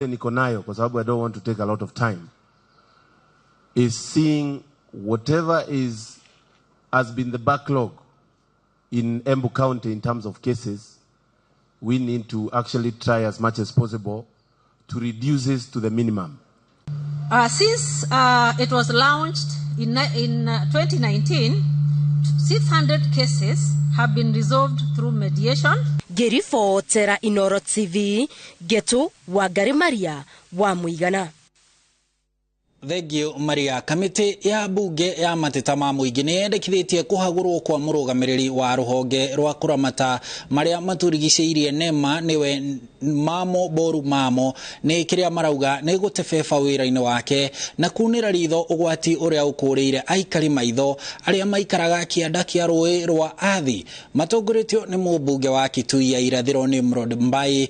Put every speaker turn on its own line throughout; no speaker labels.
niko nayo kwa sababu I don't want to take a lot of time is seeing whatever has been the backlog in Embu County in terms of cases. We need to actually try as much as possible to reduce this to the minimum.
Since it was launched in 2019, 600 cases have been resolved through mediation.
Gerifo Tera Inoro TV, Geto Wagari Maria, wa Muigana.
Thegio Maria, kamite ya bunge ya mateta ma muingi ni yendekithitie kuhagurwo kwa murugamiriri wa ruhonge rwa kuramata maria maturigiceirie nema niwe mamo boru mamo ni kiria marauga ni gutebeba wira-ini wake na kunira ritho ugwati uria ukuriire aikari maitho aria maikaraga kianda kia rui rwa Athi matongoretio ni mubunge wa Kitui ya irathiro Nimrod Mbai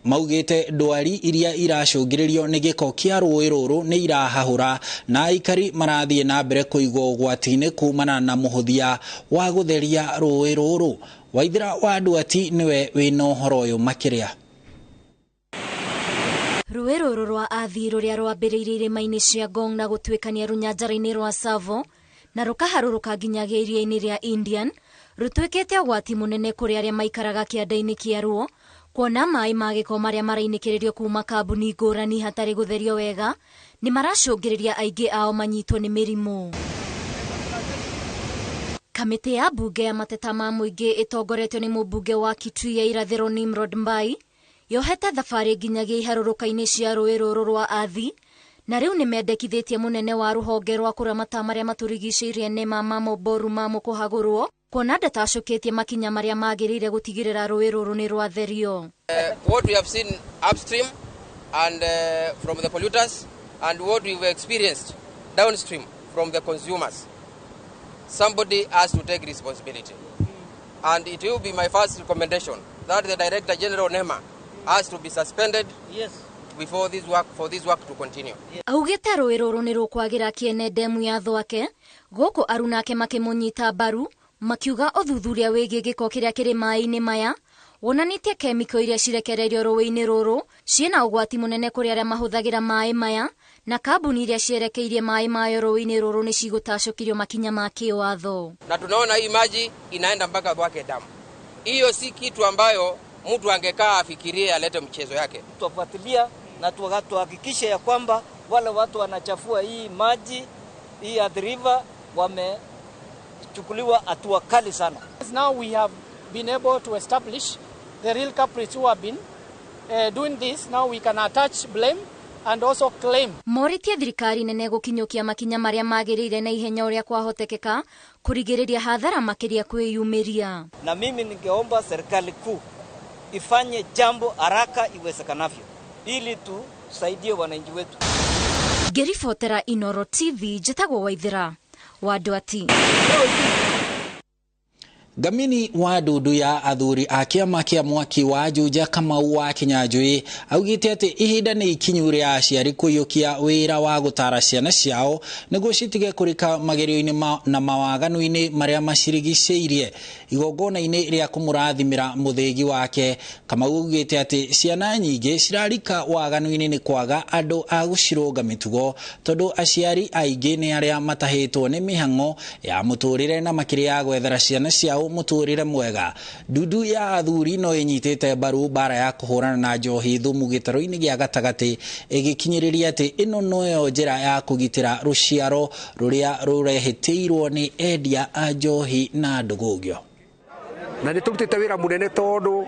maugite ndwari iria iracungiririo ni giko kia rui ruru ni irahahura na aikari marathie na mbere kuigwo ugwati-ini kumana na muhuthia wa gutheria rui ruru. Waithira wa Nduati niwe wina uhoro uyu makiria.
Rui ruru rwa Athi ruria rwambiriirie irima-ini cia Ngong na gutwikania runyanjara-ini rwa Savo na rukaharuruka nginyagia iria-ini ria Indian rutwikite ugwati munene kuri aria maikaraga kianda-ini kia ruo kuona mai ma giko maria marainikirio kuma kambuni ngurani hatari gutherio wega ni maracungiriria aingi ao manyitwo ni mirimu. Kamite ya bunge ya mateta ma muingi itongoretio ni mubunge wa Kitui ya irathiro Nimrod Mbai yohete thabari nginyagia iharuruka-ini cia rui ruru rwa Athi na riu ni mendekithitie munene wa ruhonge rwa kuramata maria maturigiceirie nema mamo boru mamo kuhagurwo kuona ndatacukitie makinya maria magirire gutigirira rui ruru ni rwatherio.
What we have seen upstream and from the polluters and what we've experienced downstream from the consumers, somebody has to take responsibility. And it will be my first recommendation that the Director General NEMA has to be suspended. Yes. Before this work to continue.
Augite rui ruru ni rukwagira kiene demu ya Thwake guku arunake makimunyita baru makiuga uthuthuria wigie giko kiria kiri mai-ini maya wonanitie kemiko iria cirekereirio rui-ini ruru ciena ugwati munene kuri aria mahuthagira mai maya na kambuni iria cierekeirie mai mayo rui-ini ruru ni cigutacukirio makinya ma kiwatho.
Na tunaona hii maji inaenda mpaka Thwake damu. Hiyo si kitu ambayo mtu angekaa afikirie alete mchezo yake.
Tufuatilia na tuhakikishe ya kwamba wale watu wanachafua hii maji hii Athi River wamechukuliwa hatua kali sana.
Now we have been able to establish the real culprits who have been doing this. Now we can attach blame and also claim.
Moritie thirikari nene gukinyukia makinya maria magirire na ihenya uria kwahotekeka kurigiriria hathara makiria kwiyumiria.
Na mimi ningeomba serikali kuu ifanye jambo haraka iwezekanavyo ili tusaidie wananchi wetu.
Gerifotera Inoro TV jetagwo Waithira wa Nduati.
Gamini wa ndudu ya athuri a kiama kia mwaki wa Juja Kamau wa Kinyanjui augite ati ihinda ni ikinyu ria aciari kuyukia wira wa gutara ciana ciao niguo citige kurika magerio-ini na mawaganu-ini maria macirigiceirie igongona-ini ria kumurathimira muthigi wake. Kamau augite ati ciana nyingi cirarika waganu-ini ni kwaga andu a gucirunga mitugo tondu aciari aingi ni aria matahitwo ni mihango ya muturire na makiria gwethera ciana ciao muturire mwega. Ndudu ya athuri no inyitite baru bara ya kuhurana na njohi thumu gitaro-ini gia gatagati igikinyiriria ati ino noyo njira ya kugitira ruciaro ruria rurehetiirwo ni endia a njohi na ndugugio.
Na ni turutite wira munene tondu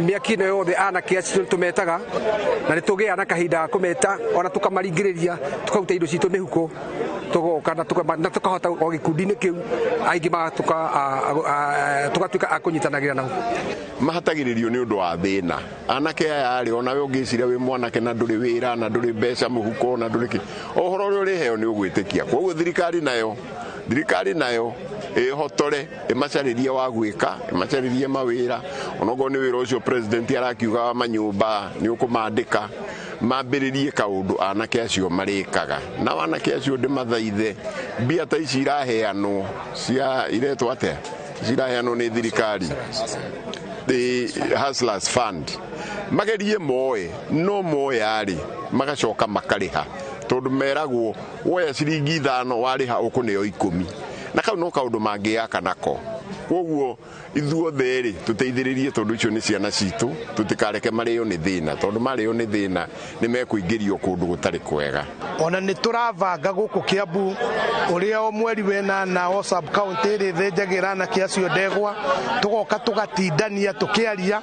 miaki-ino yothe anake acio tumetaga na ni tugia na kahinda kumeta ona tukamaringiriria tukaruta indo citu mihuko tugoka na tukahota o gikundi-ini kiu aingi tugatuika akunyitanagira nao
mahatagiririo ni undu wa thina. Anake aya ari ona we ungiciria wi mwanake na nduri wira na nduri mbeca muhuko na nduri ki ohoro uri uri heo ni ugwitikia. Koguo thirikari nayo hotore imacaririe wa gwika imacaririe mawira onogo ni wira ucio president arakiuga wa manyumba ni ukumandika mambiririe kaundu anake acio marikaga na anake acio ndimathaithe mbia ta ici iraheanwo cia iretwo atia ciraheanwo ni thirikari the Hustlers Fund magerie moe no moe ari magacoka makariha tondu meragwo woya ciringi 5 wariha ukuneo 10 na kau no kaundu mangiaka nako koguo ithuothe ri tuteithiririe tondu icio ni ciana citu tutikareke mario ni thina tondu mario ni thina ni mekuingirio kundu gutari kwega.
Ona ni turavanga guku Kiambu uria o mweri wena na o sub county ri thenjagira na kiacio ndegwa tugoka tugatindania tukiaria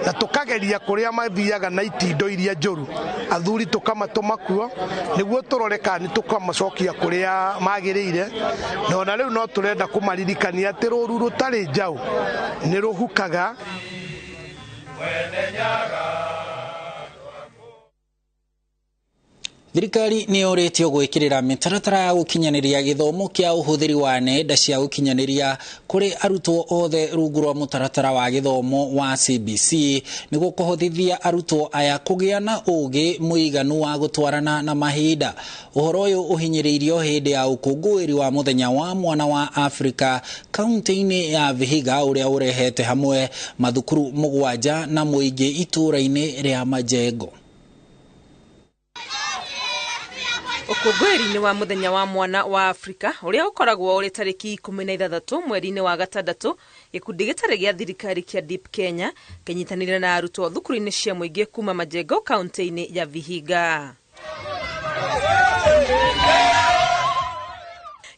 na tukageria kuria mathiaga na itindo iria njuru athuri tukamatuma kuo niguo turoreka ni tukamacokia kuria magirire na ona riu no turenda kumaririkania ati ruru rutari njau ni ruhukaga.
Thirikari ni yoretio gwikirira mitaratara ya gukinyaniria githomo kia uhuthiri wa nenda cia gukinyaniria kuri arutwo othe rungu rwa mutaratara wa githomo wa CBC niguo kuhotithia arutwo aya kugia na ugi muiganu wa gutwarana na mahinda. Uhoro uyu uhinyiriirio hindi ya ukungwiri wa muthenya wa mwana wa Afrika kaunti-ini ya Vihiga uria urehete hamwe mathukuru 7 na muingi itura-ini ria Majengo.
Ukungwiri-ini wa muthenya wa mwana wa Afrika uria ukoragwo uri tariki 16 mweri-ini wa gatandatũ gikundi gitari gia thirikari kia Deep Kenya kinyitanire na arutwo thukuru-ini cia muingi kuma Majengo kaunti-ini ya Vihiga.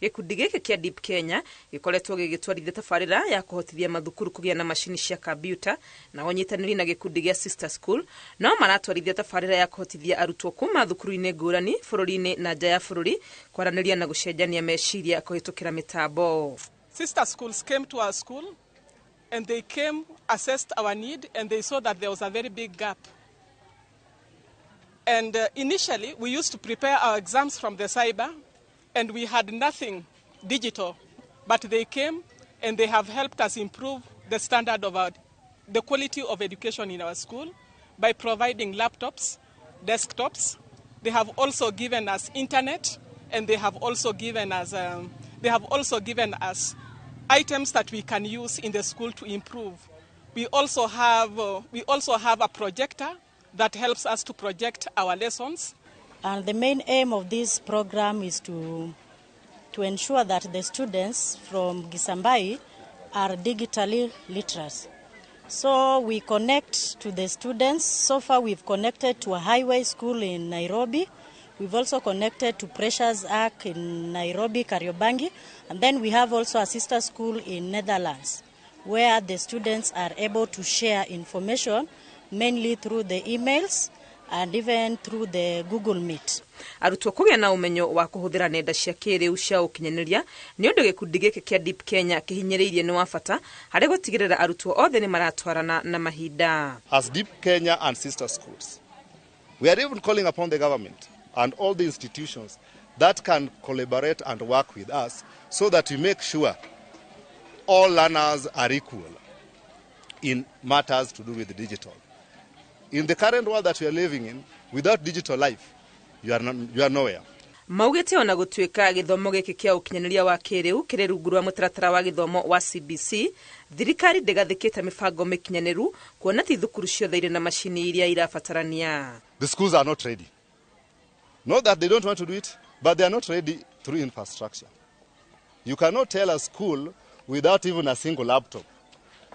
Gikundi giki kia Deep Kenya gikoretwo gigitwarithia tabarira ya kuhotithia mathukuru kugia na mashini cia computer na onyitaniri na gikundi gia Sister School no maratwarithia tabarira ya kuhotithia arutwo kuma thukuru-ini ngurani bururi-ini na nja ya bururi kwaraniria na gucenjania meciria kuhitukira mitambo.
Sister Schools came to our school and they came, assessed our need, and they saw that there was a very big gap. And initially we used to prepare our exams from the cyber and we had nothing digital, but they came and they have helped us improve the standard of the quality of education in our school by providing laptops, desktops. They have also given us internet, and they have also given us items that we can use in the school to improve. We also have a projector that helps us to project our lessons.
And the main aim of this program is to ensure that the students from Gisambai are digitally literate. So we connect to the students. So far we've connected to a highway school in Nairobi. We've also connected to Precious Ark in Nairobi, Kariobangi. And then we have also a sister school in Netherlands, where the students are able to share information, mainly through the emails and even through the Google Meet.
Arutwo kugia na umenyo wa kuhuthira nenda cia kiriu cia ukinyaniria ni undu gikundi giki kia Deep Kenya kihinyiriirie ni wa bata hari gutigirira arutwo othe ni maratwarana na mahinda.
As Deep Kenya and Sister Schools, we are even calling upon the government and all the institutions that can collaborate and work with us so that we make sure all learners are equal in matters to do with the digital. In the current world that we are living in, without digital life, you are nowhere.
Maugete ona gutuika githomo giki kia ukinyaniria wa kiriu kiri rungu rwa mutaratara wa githomo wa CBC, thirikari ndigathikite mibango mikinyaniru kuona ti thukuru ciothe iri na mashini iria irabatarania.
The schools are not ready. Not that they don't want to do it, but they are not ready through infrastructure. You cannot tell a school without even a single laptop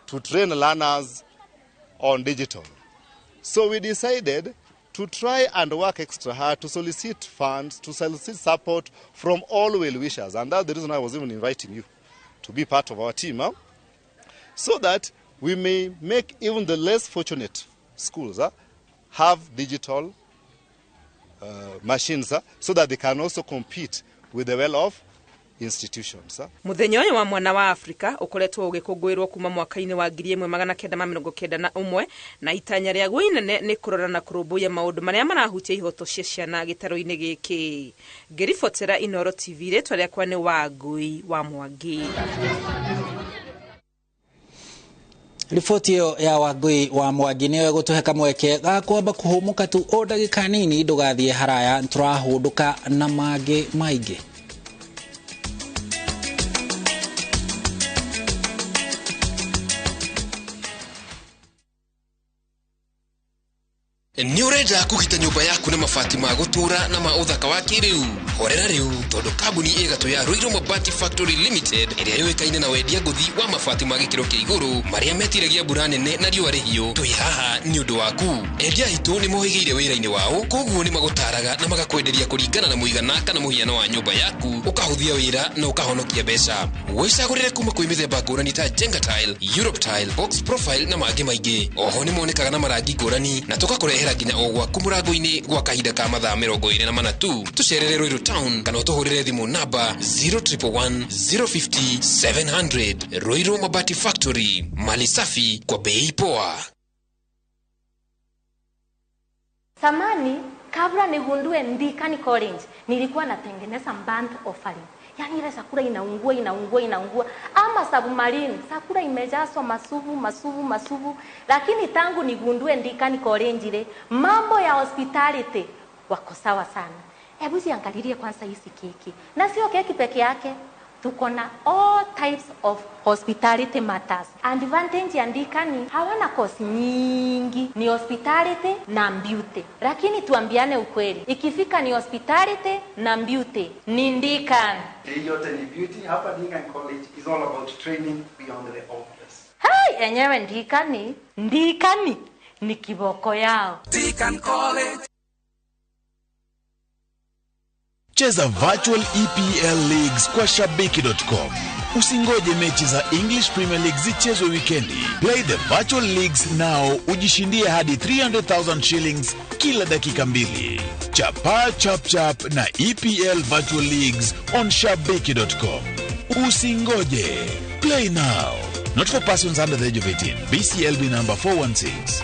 to train learners on digital. So we decided to try and work extra hard to solicit funds, to solicit support from all well-wishers. And that's the reason I was even inviting you to be part of our team, so that we may make even the less fortunate schools have digital machines so that they can also compete with the well-off institutions.
Muthenya uyu wa mwana wa Afrika ukoretwo ugikungwirwo kuma mwaka-ini wa 1991 na itanya ria gwe inene ni kurora na kurumbuya maundu maria marahutia ihoto cia ciana gitaro-ini giki. Ngiribotera Inoro TV retwa riakwa ni Wangui wa Mwangi.
Ripoti yo ya Wangui wa Mwangi niyo gutuheka mweke ga kwamba kuhumuka tu o ndagika nini ndugathie haraya turahunduka na mangi maingi.
Ni urenda kugita nyumba yaku na mabati ma gutura na ma uthaka wa kiriu. Horera riu tondu kambuni igatu ya Ruiru Mabati Factory Limited iria yoikaine na wendia nguthi wa mabati ma gikiro kia iguru maria metiragia mbura nene na riua rihiu. Twi haha ni undu waku. Endia hitu ni mohigeire wira-ini wao, koguo ni magutaraga na magakwenderia kuringana na muigana kana muhiano wa nyumba yaku, ukahuthia wira na ukahonokia mbeca. Wicagurire kuma kwi mithemba ngurani ta Jenga Tile, Europe Tile, Box Profile na mangi maingi. Oho ni monekaga na marangi ngurani na tugakurehera nginya ogwa kumurango-ini gwa kahinda ka mathaa 24 tu. Tucerere Ruiru Town kana utuhurire thimu namba 0111 050 700. Ruiru Mabati Factory, mali safi kwa bei poa.
Samani kabla nigundue Ndikani College nilikuwa natengeneza band offering. Yani ile sakura inaungua ama submarine sakura imejazwa masuvu, lakini tangu nigundue Ndikani College ile mambo ya hospitality wako sawa sana. Hebu ziangalilie kwanza hizi keki. Na sio keki peke yake, tuko na all types of hospitality matters. Advantage ya Ndikani hawana kosi nyingi, ni hospitality na beauty. Lakini tuambiane ukweli, ikifika ni hospitality na beauty ni Ndikani.
Yote ni beauty. Hapa Ndikani College is all about training beyond the obvious.
Hey, enyewe Ndikani ni kiboko yao.
Ndikani College.
Cheza virtual EPL leagues kwa shabiki.com. Usingoje mechi za English Premier League zichezwe weekendi. Play the virtual leagues now, ujishindie hadi 300,000 shillings kila dakika 2. Chapa chap na EPL virtual leagues on shabiki.com. Usingoje. Play now. Not for persons under the age of 18. BCLB number 416.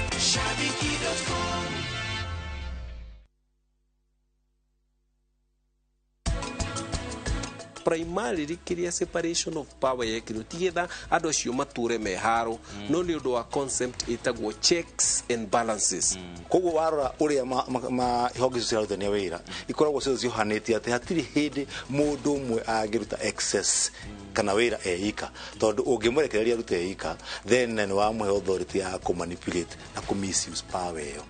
Primarily kiria separation of power yekiro tigetha ando acio mature meharo no ni undu wa concept itagwo checks and balances.
Koguo warora uria ma ihonge ciothe wira ikoragwo ciohanĩtie ati hatiri hindi mundu umwe angiruta excess kana wira eika tondu ungimurekereria rute eika then ni wa muhe authority ya ku manipulate na ku misuse power yo.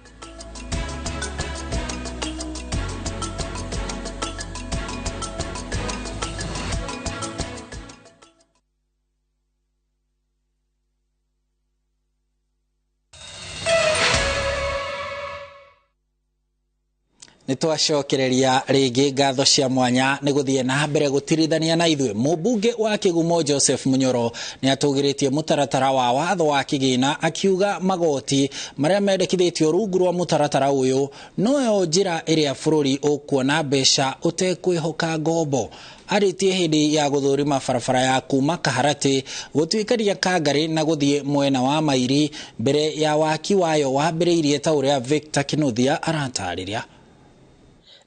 Nitwacokereria ringi ngatho cia mwanya ni guthie na mbere gutirithania na ithwe. Mubunge wa Kigumo Joseph Munyoro ni atugiritie mutaratara wa watho wa kigina akiuga magoti maria mendekithitio rungu rwa mutaratara uyu noyo njira iria bururi ukuona mbeca utekwihoka ngombo. Aritie hindi ya guthurima barabara ya kuma Kaharati gutwikaria Kangari na guthie mwena wa Mairi mbere ya waki wayo wambiriirie ta uria Victor Kinuthia aratariria.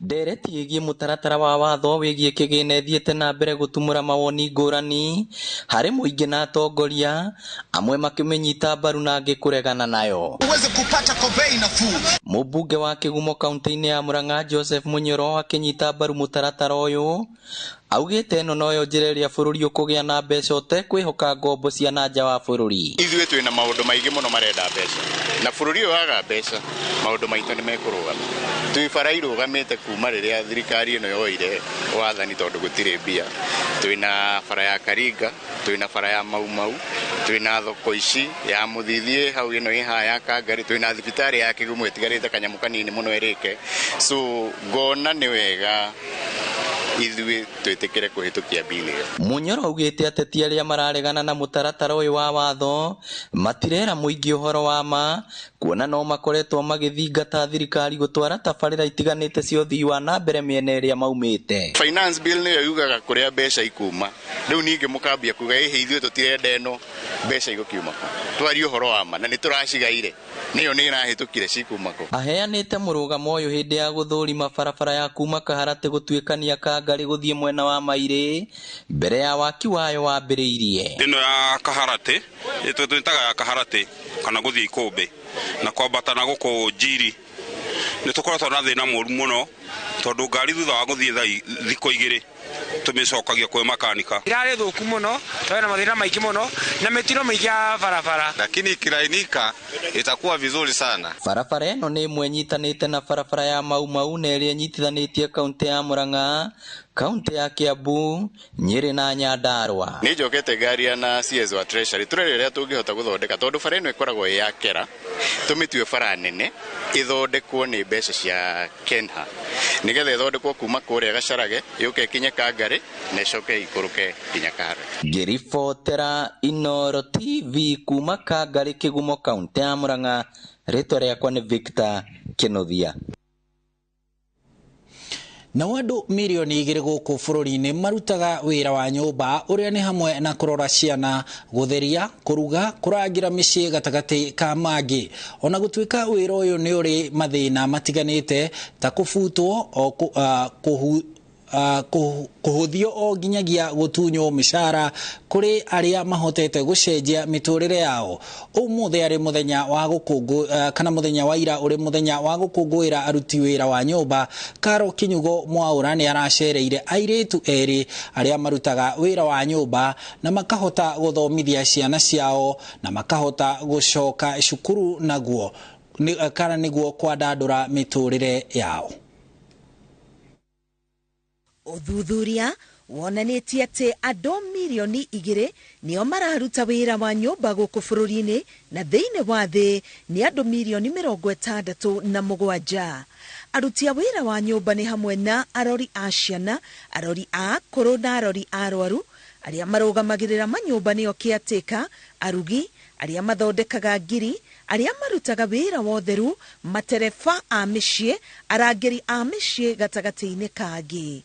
Ndereti igie mutaratara wa watho wigie kigine thiete na mbere gutumura mawoni ngurani hari muingi na atongoria amwe makimenyita mbaru na angi kuregana nayo uweze kupata kwa bei nafuu. Mubunge wa Kigumo kaunti-ini ya Murang'a Joseph Munyoro akinyita mbaru mutaratara uyu augite no noyo njira iria bururi ukugia na mbeca utekwihoka ngombo cia nanja wa bururi.
Ithuĩ twina maundu maingi muno marenda mbeca na bururi uyu waga mbeca maundu maitu ni mekurugama. Twi bara irugamite kuma riria thirikari ino yoire wathani tondu gutire mbia. Twina bara ya Karinga, twina bara ya Maumau, twina thoko ici ya Muthithie hau ino iha ya Kangari, twina thibitari ya Kigumo itigarite kanyamu kanini muno erike. So ngona ni wega ithuĩ twetekere kuhitukia bili.
Munyoro augite ateti aria mararegana na mutaratara uyu wa watho matirera muingi uhoro wa ma kuona no makoretwo magithingata thirikari gutwara tabarira itiganite cia uthii wa na mbere miena iria maumite.
Finance bill niyo yugaga kuria mbeca ikuma. Riu ningi mukambia kuga ithuĩ tutirenda eno mbeca igukiuma ko. Twari uhoro wa ma na nituracigaire niyo ni irahitukire cikuma ko.
Aheanite murugamo uyu hindi ya guthurima barabara ya kuma Kaharati gutwikania Kangari guthie mwena wa Mairi mbere ya waki wayo wambiriirie.
Ino ya Kaharati twitaga ya Kaharati kana guthie Ikumbi na kwambata na guko Njiri ni tukoretwo na thina mũru muno tondu ngari thutha wa guthie thiku igiri tumicokagia kwe makanika
irare thuku muno na mathina maiki muno na mitiro mingi ya barabara,
lakini ikilainika itakuwa vizuri sana.
Barabara ĩno nĩ ĩmwe nyitanĩte na barabara ya Mau Mau na ĩrĩa nyitithanĩtie kaunti ya Murang'a, kaunti ya Kiambu, Nyeri na Nyandarua.
Ni njokete ngari na CS wa Treasury turererea tungihota guthondeka tondu bara ĩno ikoragwo ya kera tumitue bara nene ithondekwo ni mbeca cia Kenha nigetha ithondekwo kuma kuria Gacarage yuke kinye Kangari na icoke ikuruke kinya Kare.
Ngiribotera Inooro TV kuma Kangari Kigumo kaunti ya Murang'a, rĩtwa rĩakwa nĩ Victor Kinothia.
Na andũ milioni 2 gũkũ bũrũri-inĩ marutaga wĩra wa nyũmba ũrĩa nĩ hamwe na kũrora ciana, gũtheria, kũruga, kũrangira mĩciĩ gatagatĩ ka mangĩ. Ona gũtuĩka wĩra ũyũ nĩ ũrĩ mathĩna matiganĩte ta kũbutwo kuhuthio o nginyagia gutunyo mishara kuri aria mahotete gucenjia miturire yao. Umuthi ari muthenya wa gukungu kana muthenya wa ira uri muthenya wa gukungwira aruti wira wa nyumba, Karo Kinyugo Mwaura ni aracereire airitu eri aria marutaga wira wa nyumba na makahota guthomithia ciana ciao na makahota gucoka cukuru naguo kana niguo kwandandura miturire yao.
Uthuthuria wonanĩtie atĩ andũ milioni 2 nĩo mararuta wĩra wa nyũmba gũkũ bũrũri-inĩ na thĩinĩ wa thĩ nĩ andũ milioni 67. Aruti a wĩra wa nyũmba nĩ hamwe na arori a ciana, arori a akũrũ na arori a arwaru, arĩa marũgamagĩrĩra manyũmba nĩo caretaker, arugi, arĩa mathondekaga ngiri, arĩa marutaga wĩra wa ũtheru, matereba a mĩciĩ, arangĩri a mĩciĩ gatagatĩ-inĩ kangĩ.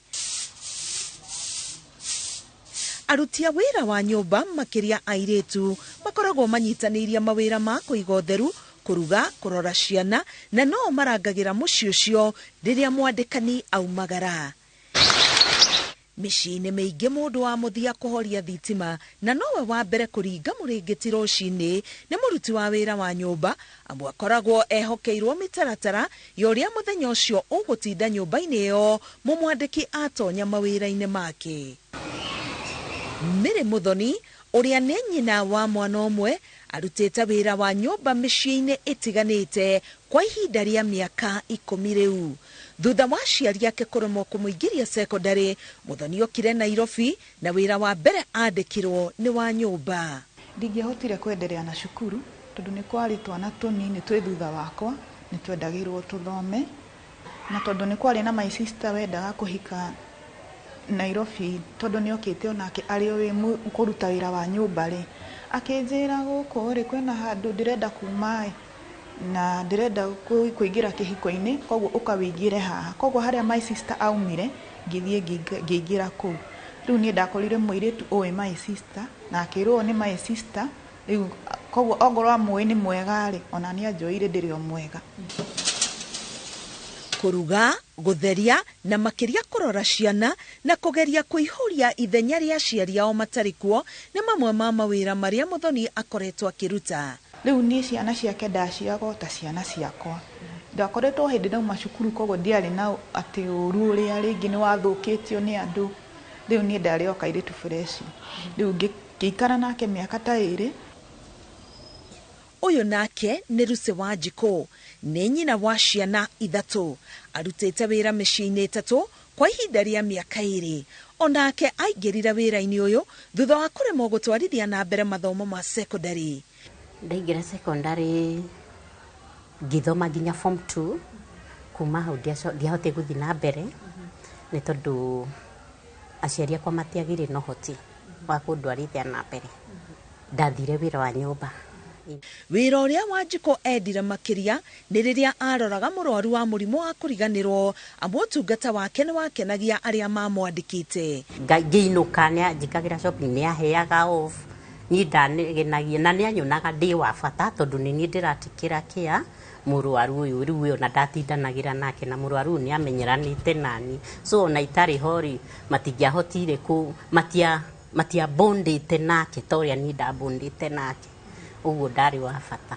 Aruti a wĩra wa nyũmba makĩria airĩtu makoragwo manyitanĩirie mawĩra ma kũiga ũtheru, kũruga, kũrora ciana na no marangagĩra mũciĩ ũcio rĩrĩa mwandĩkani aumagara. Mĩciĩ-inĩ mĩingĩ mũndũ wa mũthia kũhoria thitima na nowe wa mbere kũringa mũrĩngĩti rũcinĩ nĩ mũruti wa wĩra wa nyũmba, amu akoragwo ehokeirwo mĩtaratara ya ũrĩa mũthenya ũcio ũgũtinda nyũmba-inĩ ĩyo mũmwandĩki atonya mawĩra-inĩ make. Mĩrĩ Mũthoni ũrĩa nĩ nyina wa mwana ũmwe arutĩte wĩra wa nyũmba mĩciĩ-inĩ ĩtiganĩte kwa ihinda rĩa mĩaka 10 rĩu. Thutha wa aciari ake kũremwo kũmũingĩria secondary, Mũthoni okire Nairobi na wĩra wa mbere andĩkirwo nĩ wa nyũmba.
Ndingĩahotire kwenderea na cukuru tondũ nĩ kwarĩ twana tũnini twĩ thutha wakwa, nĩ twendagĩrwo tũthome, na tondũ nĩ kwarĩ na my sister wendaga kũhika Nairobi tondũ nĩ okĩte onake arĩ we kũruta wĩra wa nyũmba rĩ, akĩnjĩra gũkũ rĩ kwĩna handũ ndĩrenda kuma na ndĩrenda kũingĩra kĩhiko-inĩ, koguo ũkawĩingĩre haha. Koguo harĩa my sister aumire ngĩthiĩ ngĩingĩra kũu. Rĩu niĩ ndakorire mũirĩtu ũĩ my sister na akĩrwo nĩ my sister, rĩu koguo ongorwo amũĩ nĩ mwega rĩ ona nĩ anjoire ndĩrĩ o mwega.
Kũruga, gũtheria na makĩria kũrora ciana na kũgeria kũihũria ithenya rĩa aciari ao matarĩ kuo nĩ mamwe ma mawĩra marĩa Mũthoni akoretwo akĩruta.
Rĩu niĩ ciana ciake ndaciaga ta ciana ciakwa. Ndakoretwo hĩndĩ ndauma cukuru koguo ndiarĩ na atĩ ũru ũrĩa rĩngĩ nĩ wathũkĩtio nĩ andũ. Rĩu niĩ ndarĩ o kairĩtu fresh. Rĩu ngĩikara nake mĩaka ta 2.
Ũyũ nake nĩ Lucy Wanjikũ, nĩ nyina wa ciana 3, arutĩte wĩra mĩciĩ-inĩ 3 kwa ihinda rĩa mĩaka 2. Onake aingĩrire wĩra-inĩ ũyũ thutha wa kũremwo gũtwarithia na mbere mathomo ma secondary.
Ndaingĩra secondary ngĩthoma nginya form 2, kuma hau ndiahotire gũthiĩ na mbere nĩ tondũ aciari akwa matiagire na ũhoti wa kũndwarithia na mbere. Ndathire wĩra wa nyũmba.
Wĩra ũrĩa Wanjikũ endire makĩria nĩ rĩrĩa aroraga mũrwaru wa mũrimũ wa kũriganĩrwo, amu ũtungata wake nĩ wakenagia arĩa mamwandĩkĩte.
Ngĩinũka njĩkagĩra shopping nĩ aheaga off, niĩ ndanegenagia na nĩ anyonaga ndĩ wa bata tondũ nĩ niĩ ndĩratikĩra kĩa mũrwaru ũyũ. Rĩu ũyũ na ndatindanagĩra nake na mũrwaru nĩ amenyeranĩte nani, so ona itarĩ hori matingĩahotire matiabondĩte nake ta ũrĩa niĩ ndabondĩte nake. Ũguo ndarĩ wa bata.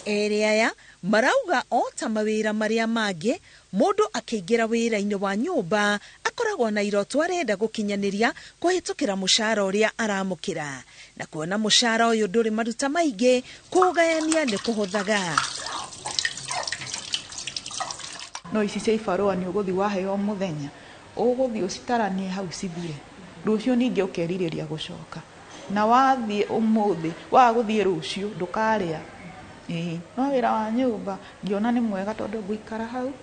Erĩ aya marauga o ta mawĩra marĩa mangĩ mũndũ akĩingĩra wĩra-inĩ wa nyũmba akoragwo na iroto arenda gũkinyanĩria kũhĩtũkĩra mũcara ũrĩa aramũkĩra, na kuona mũcara ũyũ ndũrĩ maruta maingĩ kũgayania nĩ kũhũthaga.
No ici cia ibarũa nĩ ũgũthiĩ waheo mũthenya ũgũthiĩ ũcitaranie hau cithire, rũciũ ningĩ ũkerirĩria gũcoka, na wathiĩ ũmũthĩ wagũthiĩ rũciũ ndũkarĩa. No wĩra wa nyũmba ngĩona nĩ mwega tondũ ngũikara hau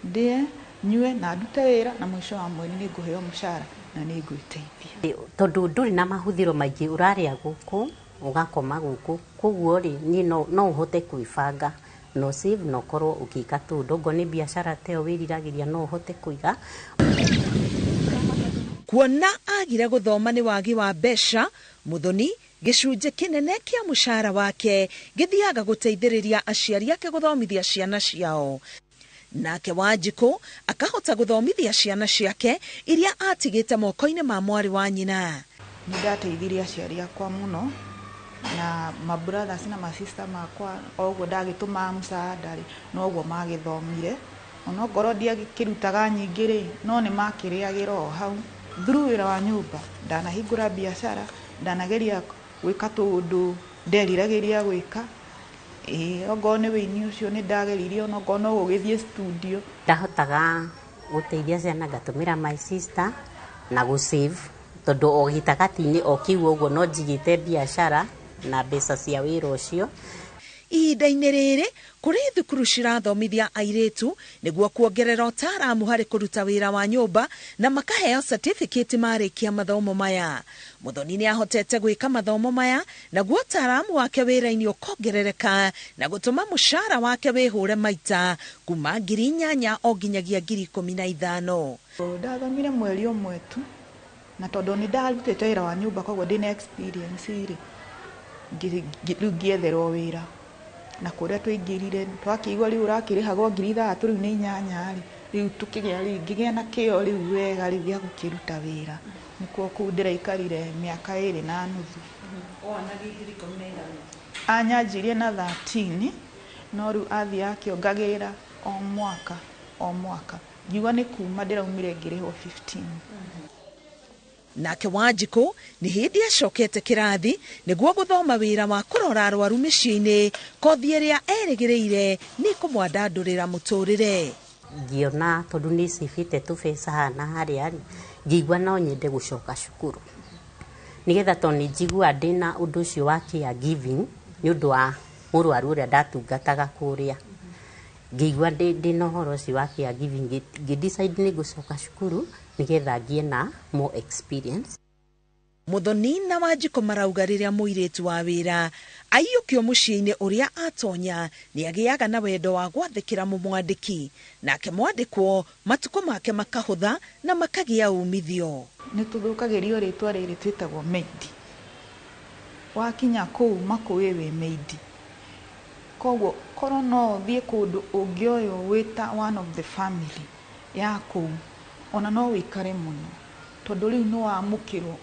ndĩe nyue na ndute wĩra na mũico wa mweri nĩ ngũheo mũcara na nĩ ngwĩteithia.
Tondũ ndũrĩ na mahũthĩro maingĩ, ũrarĩa gũkũ ũgakoma gũkũ, koguo rĩ niĩ no ũhote kwĩbanga, no save no korwo ũkĩka tũndũ ngo nĩ biacara teo wĩriragĩria no ũhote kũiga.
Kuona agire gũthoma nĩ wagi wa mbeca, Muthoni gĩcunjĩ kĩnene kĩa mũcara wake gĩthiaga gũteithĩrĩria aciari ake gũthomithia ciana ciao. Nake Wanjikũ akahota gũthomithia ciana ciake iria atigĩte moko-inĩ ma mwarĩ wa nyina.
Nĩ ndateithirie aciari akwa mũno na brothers na sister makwa, oguo ndagĩtũma mũsaada rĩ noguo magĩthomire, ona ngoro ndiakĩrutaga nyingĩ rĩ no nĩ makĩrĩagĩra o hau. Through wĩra wa nyũmba ndanahingũra biacara, ndanageria gwĩka tũndũ nderiragĩria gwĩka. Ogo nĩ wĩini ũcio nĩ ndageririe, ona ogo no gũgĩthiĩ studio.
Ndahotaga gũteithia ciana ngatũmĩra my sister na gũsave, tondũ o gĩtagatĩ-inĩ o kĩu ũguo no njigĩte biacara na mbeca cia wĩra ũcio.
Ihinda-inĩ rĩrĩ kũrĩ thukuru cirathomithia airĩtu nĩguo kuongerera ũtaaramu harĩ kũruta wĩra wa nyũmba na makaheo certificate marĩkia mathomo maya. Muthoni nĩ ahotete gwĩka mathomo maya naguo ũtaaramu wake wĩra-inĩ ũkongerereka na gũtũma mũcara wake wĩhũre maita kuma 8,000 o nginyagia 15,000.
Ndathomire mweri ũmwe tu, na tondũ nĩ ndarutĩte wĩra wa nyũmba koguo ndĩ na experience rĩ rĩu ngĩetherwo wĩra. Na kũrĩa tũingĩrire twakĩigua rĩu ũrakĩrĩhagwo 3,000 rĩu nĩ 8 rĩ rĩu tũkĩgĩa rĩu ngĩgĩa na kĩo rĩu wega rĩu gĩa gũkĩruta wĩra. Nĩkuo kũu ndĩraikarire mĩaka 2.5. Anyanjirie na 13 no rĩu athiĩ akĩongagĩrĩra o mwaka ngiuga nĩ kuma ndĩraumire ngĩrĩhwo 15.
Nake Wanjikũ nĩ hĩndĩ acokete kĩrathi nĩguo gũthoma wĩra wa kũrora arwaru mĩciĩ-inĩ, kothi ĩrĩa erĩgĩrĩire nĩ kũmwandandũrĩra mũtũrĩre.
Ngĩona tondũ nĩ cibĩte tũbeca hana harĩa rĩ ngĩigua no nyende gũcoka cukuru, nĩgetha tondũ nĩ njiguaga ndĩna ũndũ ũcio wa caregiving nĩ ũndũ wa mũrwaru ũrĩa ndatungataga kũrĩa. Ngĩigua ndĩna ũhoro ũcio wa caregiving, ngĩdecide nĩ ngũcoka cukuru nĩgetha ngĩe na more experience.
Muthoni na Wanjikũ marauga rĩrĩa mũirĩtu wa wĩra aiyũkio mũciĩ-inĩ ũrĩa atonya nĩ agĩaga na wendo wa gwathĩkĩra mũmwandĩki, nake mwandĩkwo matukũ make makahũtha na makagĩa umithio.
Nĩ tũthũkagĩrio rĩtwa rĩrĩ twĩtagwo maid. Wakinya kũu makũĩ wĩ maid, koguo korwo no ũthiĩ kũndũ ũngĩoywo wĩta one of the family ya kũu ona no wĩikare mũno, tondũ rĩu no wamũkĩrwo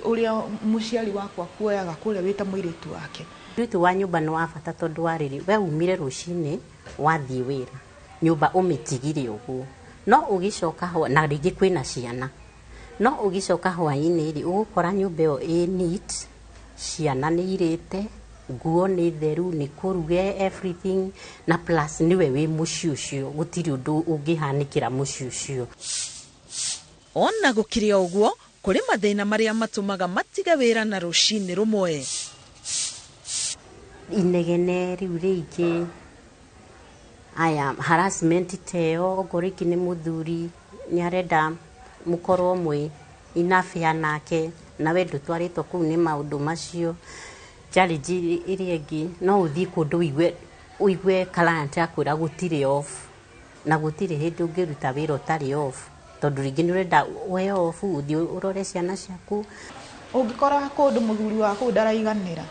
ũrĩa mũciari wakwa kuoyaga kũrĩa wĩta mũirĩtu wake.
Mũirĩtu wa nyũmba nĩ wa bata tondũ wa rĩrĩ we umire rũcinĩ wathiĩ wĩra nyũmba ũmĩtigire ũguo, no ũgĩcoka na rĩngĩ kwĩna ciana, no ũgĩcoka hwaĩ-inĩ rĩ ũgũkora nyũmba ĩyo ĩ neat, ciana nĩ irĩte, nguo nĩ theru, nĩ kũruge everything, na plus niwe wĩ mũciĩ ũcio, gũtirĩ ũndũ ũngĩhanĩkĩra mũciĩ ũcio.
Ona gũkĩrĩ ũguo kũrĩ mathĩna marĩa matũmaga matige wĩra na rũcinĩ rũmwe.
Inegene rĩu rĩingĩ, harassment teo, okorwo rĩngĩ nĩ mũthuri nĩ arenda mũkorwo mwĩ inafia nake na we ndũtwarĩtwo kũu nĩ maũndũ macio. Challenge ĩrĩa ĩngĩ no ũthiĩ kũndũ ũigue client akwĩra gũtirĩ off, na gũtirĩ hĩndĩ ũngĩruta wĩra ũtarĩ off, tondũ rĩngĩ nĩ ũrenda we off ũthiĩ ũrore ciana ciaku.
Ũngĩkora kũndũ mũthuri wa kũu ndaraiganĩra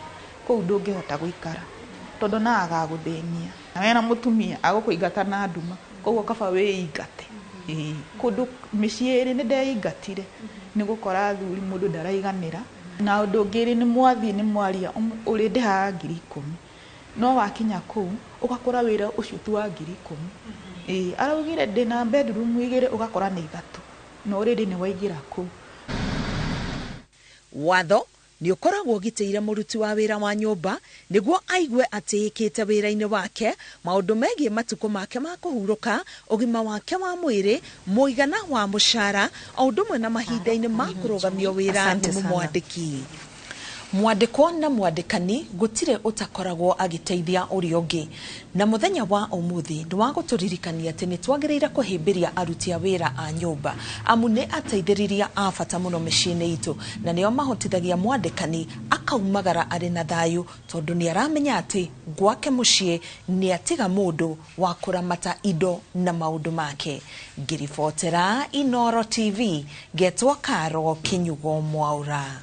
kũu ndũngĩhota gũikara tondũ na agagũthĩnia, na wena mũtumia agũkũingata na nduma, koguo kaba wĩingate. Kũndũ mĩciĩ ĩrĩ nĩ ndeingatire nĩ gũkora athuri mũndũ ndaraiganĩra, na ũndũ ũngĩ nĩ mwathiĩ nĩ mwaria ũrĩ ndĩhaga 10,000 no wakinya kuu ugakora wira ucio tu wa 10,000 araugire ndina bedroom 2 ugakora ni 3 no already ni waingira kuu.
Watho ni ukoragwo giteire muruti wa wira wa nyumba niguo aigue atiikite wira-ini wake maundu megie matuko make ma kuhuruka, ugima wake wa mwiri, muigana wa mushara, aundumwe na mahinda-ini ma kurugamio wira ni mwandiki. Mwandiko na mwandikani gutire utakoragwo agiteithia uri ungi, na muthenya wa umuthi ni wa guturirikania ati ni twagiriire kuhimbiria aruti a wira a nyumba amu ni ateithiriria a bata muno micii-ini itu, na nio mahotithagia mwandikani akaumagara ari na thayu tondu ni aramenya ati gwake mucii ni atiga mundu wa kuramata indo na maundu make. Ngiribotera Inooro TV, getwa Karo Kinyugo Mwaura.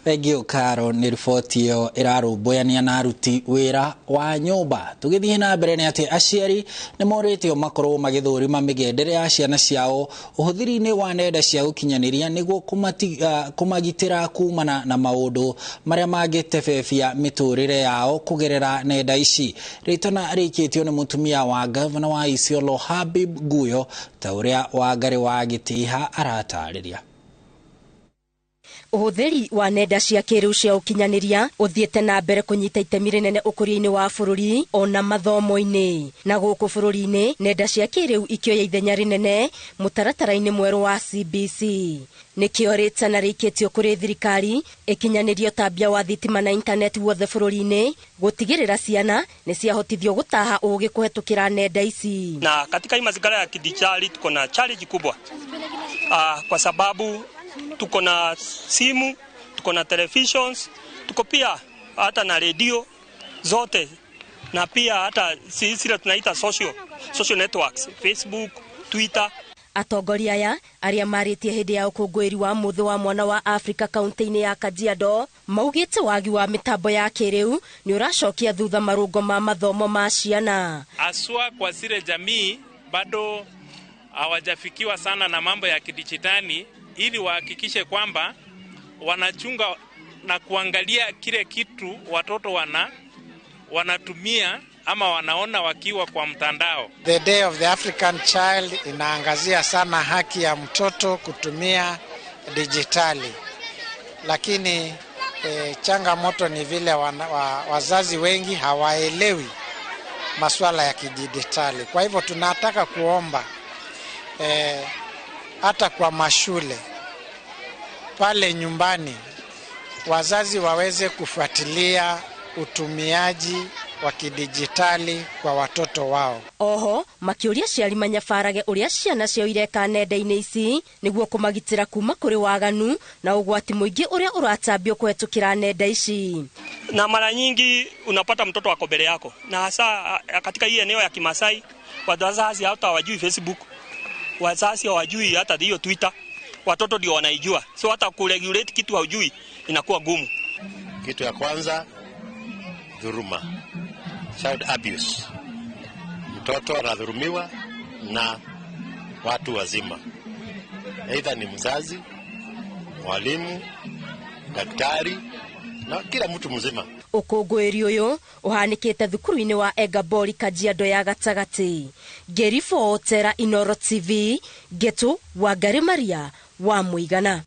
Thengio Karo, ni riboti iyo irarumbuania na aruti wira wa nyumba. Tugithie na mbere ni ati aciari ni moritio makorwo magithurima migendere ya ciana ciao uhuthiri-ini wa nenda cia ukinyaniria niguo kumagitira kumana na maundu maria mangitebebia miturire yao kugerera nenda ici. Ritana rikitio ni mutumia wa gavana wa Isiolo Habib Guyo ta uria Wangari wa Gitiha aratariria.
Uhuthiri wa nenda cia kiriu cia ukinyaniria uthiete na mbere kunyita itemi rinene ukuri-ini wa bururi ona mathomo-ini, na guku bururi-ini nenda cia kiriu ikioya ithenya rinene mutaratara-ini mweru wa CBC. Nikio ritana rikitio kuri thirikari ikinyanirio tabia wa thitima na internet wothe bururi-ini gutigirira ciana ni ciahotithio gutaha ugi kuhetukira nenda ici.
Na katika hii mazingira ya kidijitali tuko na challenge kubwa kwa sababu tuko na simu, tuko na televisions, tuko pia hata na radio zote, na pia hata sisi tunaita social networks, Facebook, Twitter.
Atongoria aya aria maritie hindi ya ukungwiri wa muthe wa mwana wa Afrika kaunti-ini ya Kajiado maugite wagi wa mitambo ya kiriu ni uracokia thutha marungo ma mathomo ma ciana.
Aswa kwa zile jamii bado hawajafikiwa sana na mambo ya kidijitali, ili wahakikishe kwamba wanachunga na kuangalia kile kitu watoto wanatumia ama wanaona wakiwa kwa mtandao.
The Day of the African Child inaangazia sana haki ya mtoto kutumia dijitali, lakini changamoto ni vile wazazi wengi hawaelewi masuala ya kidijitali. Kwa hivyo tunataka kuomba hata kwa mashule pale nyumbani wazazi waweze kufuatilia utumiaji wa kidijitali kwa watoto wao.
Oho makiuria ciari manyabarage uria ciana cio ireka nenda-ini ici niguo kumagitira kuma kuri waganu na ugwati muingi uria uratambio kuhetukira nenda ici.
Na mara nyingi unapata mtoto wako mbele yako, na hasa katika hii eneo ya Kimasai wazazi hata hawajui Facebook, wazazi hawajui hata hiyo Twitter, watoto ndio wanaijua, so hata kuregulate kitu haujui inakuwa gumu.
Kitu ya kwanza, dhuluma, child abuse. Mtoto anadhulumiwa na watu wazima, aidha ni mzazi, mwalimu, daktari na kila mtu mzima.
Ukungwiri uyu uhanikite thukuru-ini wa Engabori Kajiado ya gatagati. Ngiribotera Inooro TV, Getu Wangari Maria wa Muigana.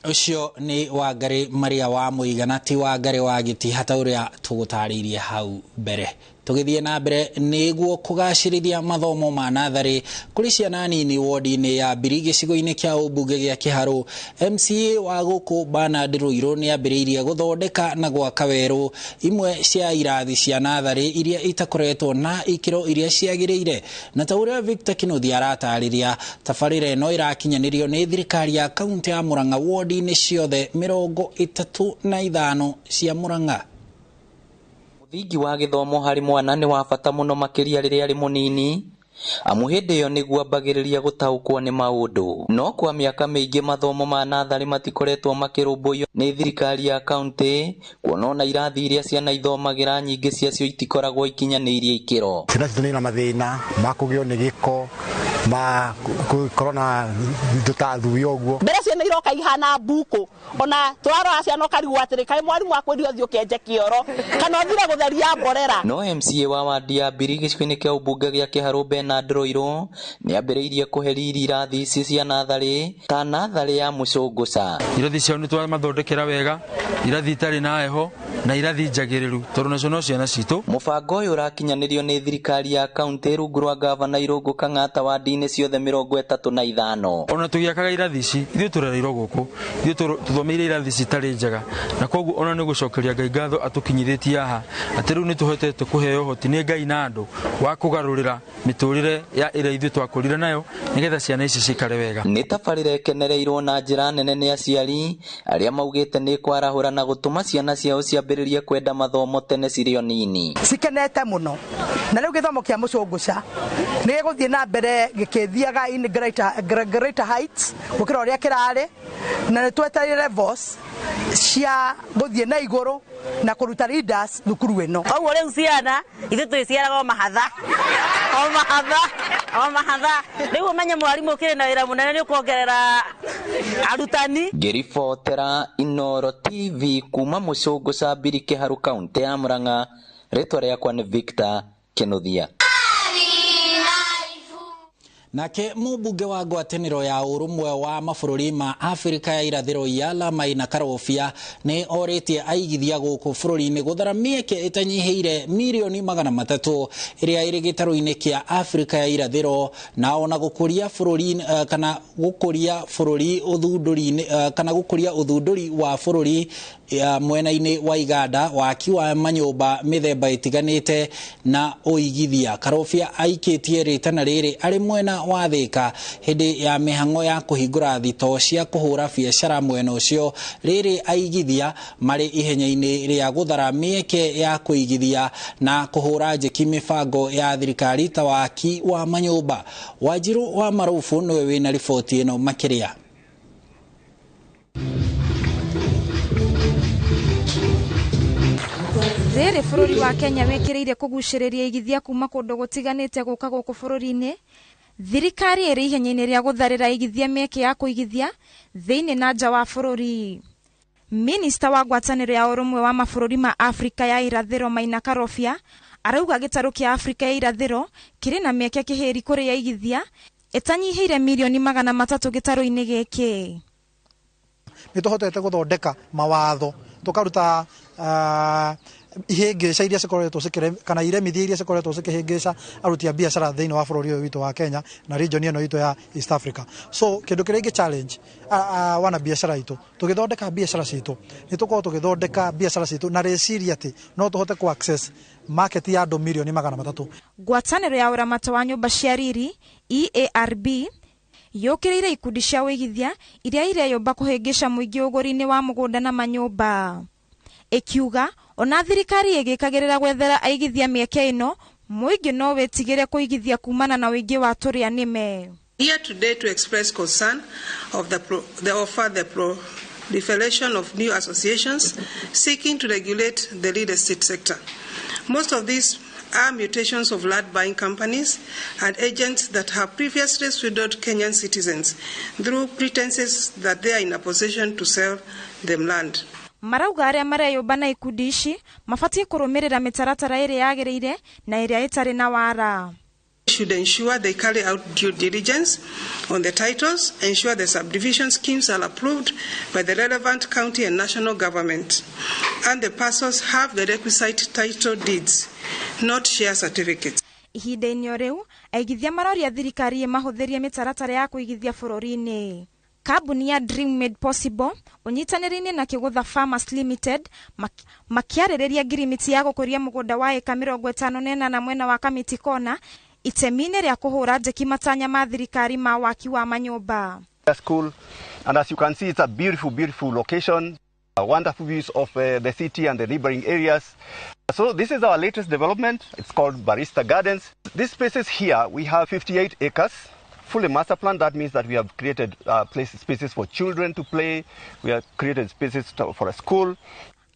Ucio ni Wangari Maria wa Muigana, ti Wangari wa Gitiha ta uria tugutaririe hau mbere. Tugithie na mbere niguo kugacirithia mathomo ma nathari kuri ciana nini wodi-ini ya Mbiri gicigo-ini kia ubunge gia Kiharu. MCA wa guku Bernard Ruiru ni ambiriirie guthondeka na gwaka weru imwe cia irathi cia nathari iria itakoretwo na ikiro iria ciagiriire, na ta uria Victor Kinuthia aratariria tabarire no irakinyanirio ni thirikari ya kaunti ya Murang'a wodi-ini ciothe 35 cia Murang'a.
Muthingi wa githomo hari mwana ni wa bata muno makiria riria ari munini, amu hindi iyo niguo ambagiriria gutaukwo ni maundu. No kwa miaka miingi mathomo ma nathari matikoretwo makirumbuyo nĩ thirikari ya kaunti kuona ona irathi iria ciana ithomagira nyingĩ ciacio itikoragwo ikinyanĩirie ikĩro.
Ciana citũ nĩ na mathĩna ma kũgĩo nĩ gĩko ma corona tutathuyo guo
mbere ciana iroka ihana mbuku ona twarora ciana karigwa atĩrĩ kaĩ mwarimu akwĩrio thio kĩenje kĩoro kana ũthire gũtheria mborera.
No MCA wa wadi ya Mbiri gĩcigo-inĩ kĩa ũmbunge gĩa Kĩharũ Bernard Roiro nĩ ambĩrĩirie kũherithia irathi ici cia natharĩ ta natharĩ ya Mũcũngũca.
Irathi ciao nĩ twamathondekera wega, irathi itarĩ na heho na irathi njagĩrĩru tondũ nacio no ciana citũ.
Mũbango ũyũ ũrakinyanĩrio nĩ thirikari ya kaunti rungu rwa gavana Irũngũ Kang'ata wadi-inĩ ciothe 35.
Ona tũgĩakaga irathi ici ithuĩ tũrereirwo gũkũ, ithuĩ tũthomeire irathi citarĩ njega, na koguo ona nĩ gũcokeria Ngai ngatho atũkinyithĩtie haha atĩ rĩu nĩ tũhotete kũheo ũhoti nĩ Ngai na andũ wa kũgarũrĩra mĩtũrĩre ya ĩrĩa ithuĩ twakũrire nayo nĩgetha ciana ici cikare wega.
Nĩ tabarĩra ĩkenereirwo na njĩra nene nĩ aciari arĩa maugĩte nĩ kwarahũra na gũtũma ciana ciao ciambĩrĩrie kwenda mathomo tene cirĩ o nini.
Cikenete mũno na rĩu gĩthomo kĩa Mũcũngũca nĩ gĩgũthiĩ na mbere gĩkĩthiaga in greater heights gũkĩra ũrĩa kĩrarĩ na nĩ twetereire levels cia gũthiĩ na igũrũ na kũruta leaders thukuru ĩno. Koguo rĩu ciana ithuĩ twĩciaraga o mahatha rĩu ũmenye mwarimũ ũkĩrĩ na wĩra mũnene nĩ ũkuongerera arutani.
Ngĩribotera Inooro TV kuma Mũcũngũca Mbiri Kĩharũ kaunti ya Murang'a, rĩtwa rĩakwa nĩ Victor Kĩnuthia.
Nake mũmbunge wa ngwatanĩro ya ũrũmwe wa mabũrũri ma Afrika ya irathĩro Yala Maina Karobia nĩ orĩtie aigithia gũkũ bũrũri-inĩ gũthara mĩeke ĩtanyihĩire mirioni 300 ĩrĩa ĩrĩ gĩtarũ-inĩ kĩa Afrika ya irathĩro na ona gũkũria bũrũri kana gũkũria bũrũri ũthundũri kana gũkũria ũthundũri wa bũrũri mwena-inĩ wa iganda waki wa manyũmba mĩthemba ĩtiganĩte na ũigithia. Karobia aikĩtie rĩtana rĩrĩ arĩ mwena wa Thika hĩndĩ ya mĩhang'o ya kũhingũra thito cia kũhũra biacara mwena ũcio, rĩrĩ aigithia marĩ ihenya-inĩ rĩa gũthara mĩeke ya kũigithia na kũhũra njeki mĩbango ya thirikari ta waki wa manyũmba. Wanjirũ wa Marubu nĩwe wĩna riboti ĩno makĩria.
Rĩrĩ bũrũri wa Kenya wĩkĩrĩire kũgucĩrĩria igithia kuma kũndũ gũtiganĩte gũka gũkũ bũrũri-inĩ, thirikari ĩrĩ ihenya-inĩ rĩa gũtharĩra igithia mĩeke ya kũigithia thĩinĩ na nja wa bũrũri. Minista wa ngwatanĩro ya ũrũmwe wa mabũrũri ma Afrika ya irathĩro Maina Karobia arauga gĩtarũ kĩa Afrika ya irathĩro kĩrĩ na mĩeke kĩhĩri kũrĩ ya igithia ĩtanyihĩire mirioni 300 gĩtarũ-inĩ gĩkĩ.
Nĩ tũhotete gũthondeka mawatho tũkaruta ihĩngĩca iria cikoretwo kana iremithia iria cikoretwo cikĩhĩngĩca aruti a biacara thĩinĩ wa bũrũri ũyũ witũ wa Kenya na region ĩno itũ ya East Africa. So kĩndũ kĩrĩa ingĩ challenge wana biacara itũ tũgĩthondeka biacara citũ nĩ tũkorwo tũgĩthondeka biacara citũ na reciria atĩ no tũhote ku access market ya andũ mirioni 300.
Ngwatanĩro ya ũramata wa nyũmba cia riri EARB yũkĩrĩire ikundi cia wĩigithia iria ireyũmba kũhĩngĩca mũingĩ ũgũri-inĩ wa mũgũnda na manyũmba, ikiuga ona thirikari ĩgĩkagĩrĩra gwethera aigithia mĩeke ĩno mũingĩ no wĩtigĩre kũigithia kumana na wĩingĩ wa tũrĩa nĩme.
Here today to express concern of the proliferation of new associations seeking to regulate the real estate sector. Most of these are mutations of land buying companies and agents that have previously swindled Kenyan citizens through pretenses that they are in a position to sell them land.
Marauga arĩa mareyũmba na ikundi ici mabatie kũrũmĩrĩra mĩtaratara ĩrĩa yagĩrĩire na ĩrĩa ĩtarĩ na wara.
Should ensure they carry out due diligence on the titles, ensure the subdivision schemes are approved by the relevant county and national government, and the parcels have the requisite title deeds, not share certificates.
Ihinda-inĩ rĩu, aigithia maroria thirikari mahũthĩrie mĩtaratara ya kũigithia bũrũri-inĩ. Kambuni ya Dream Made Possible ũnyitanĩri-inĩ na Kĩgũtha Farmers Limited makĩarĩrĩria ngirimiti ya gũkũria mũgũnda wa eka 58 na mwena wa Kamiti Kona itemi-inĩ rĩa kũhũra njeki matanya ma thirikari ma waki wa manyũmba.
School, and as you can see, it's a beautiful location, wonderful views of the city and the neighboring areas. So this is our latest development. It's called Barista Gardens. These spaces here, we have 58 acres fully master plan. That means that we have created spaces for children to play. We have created spaces for a school.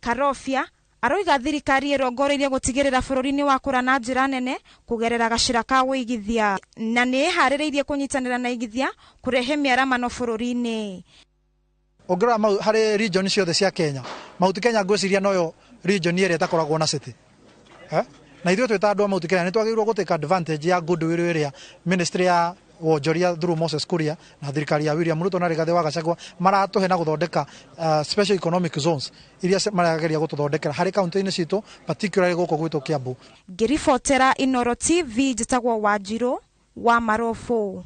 Karofia aroiga thirikari irongoreirie gutigirira bururi-ini wa kura na njira nene kugerera gacira ka wigithia na ni haririirie kunyitanira na igithia kurehe miaramano bururi-ini.
Ongera hari region ciothe cia Kenya Mount Kenya ngwiciria noyo region ire itakoragwo na city na ithuĩ twĩ ta andũ a Mount Kenya nĩ twagĩrĩirwo gũtake advantage ya goodwill ĩrĩa ministry ya wonjoria through Moses Kuria na thirikari ya William Ruto na Rigathi wa Gachagua maratũhe na gũthondeka special economic zones iria marageria gũtũthondekera harĩ kaunti-inĩ citũ particularly gũkũ gwitũ Kiambu.
Ngĩribotera Inoro TV njĩtagwo Wanjiru wa Marobo.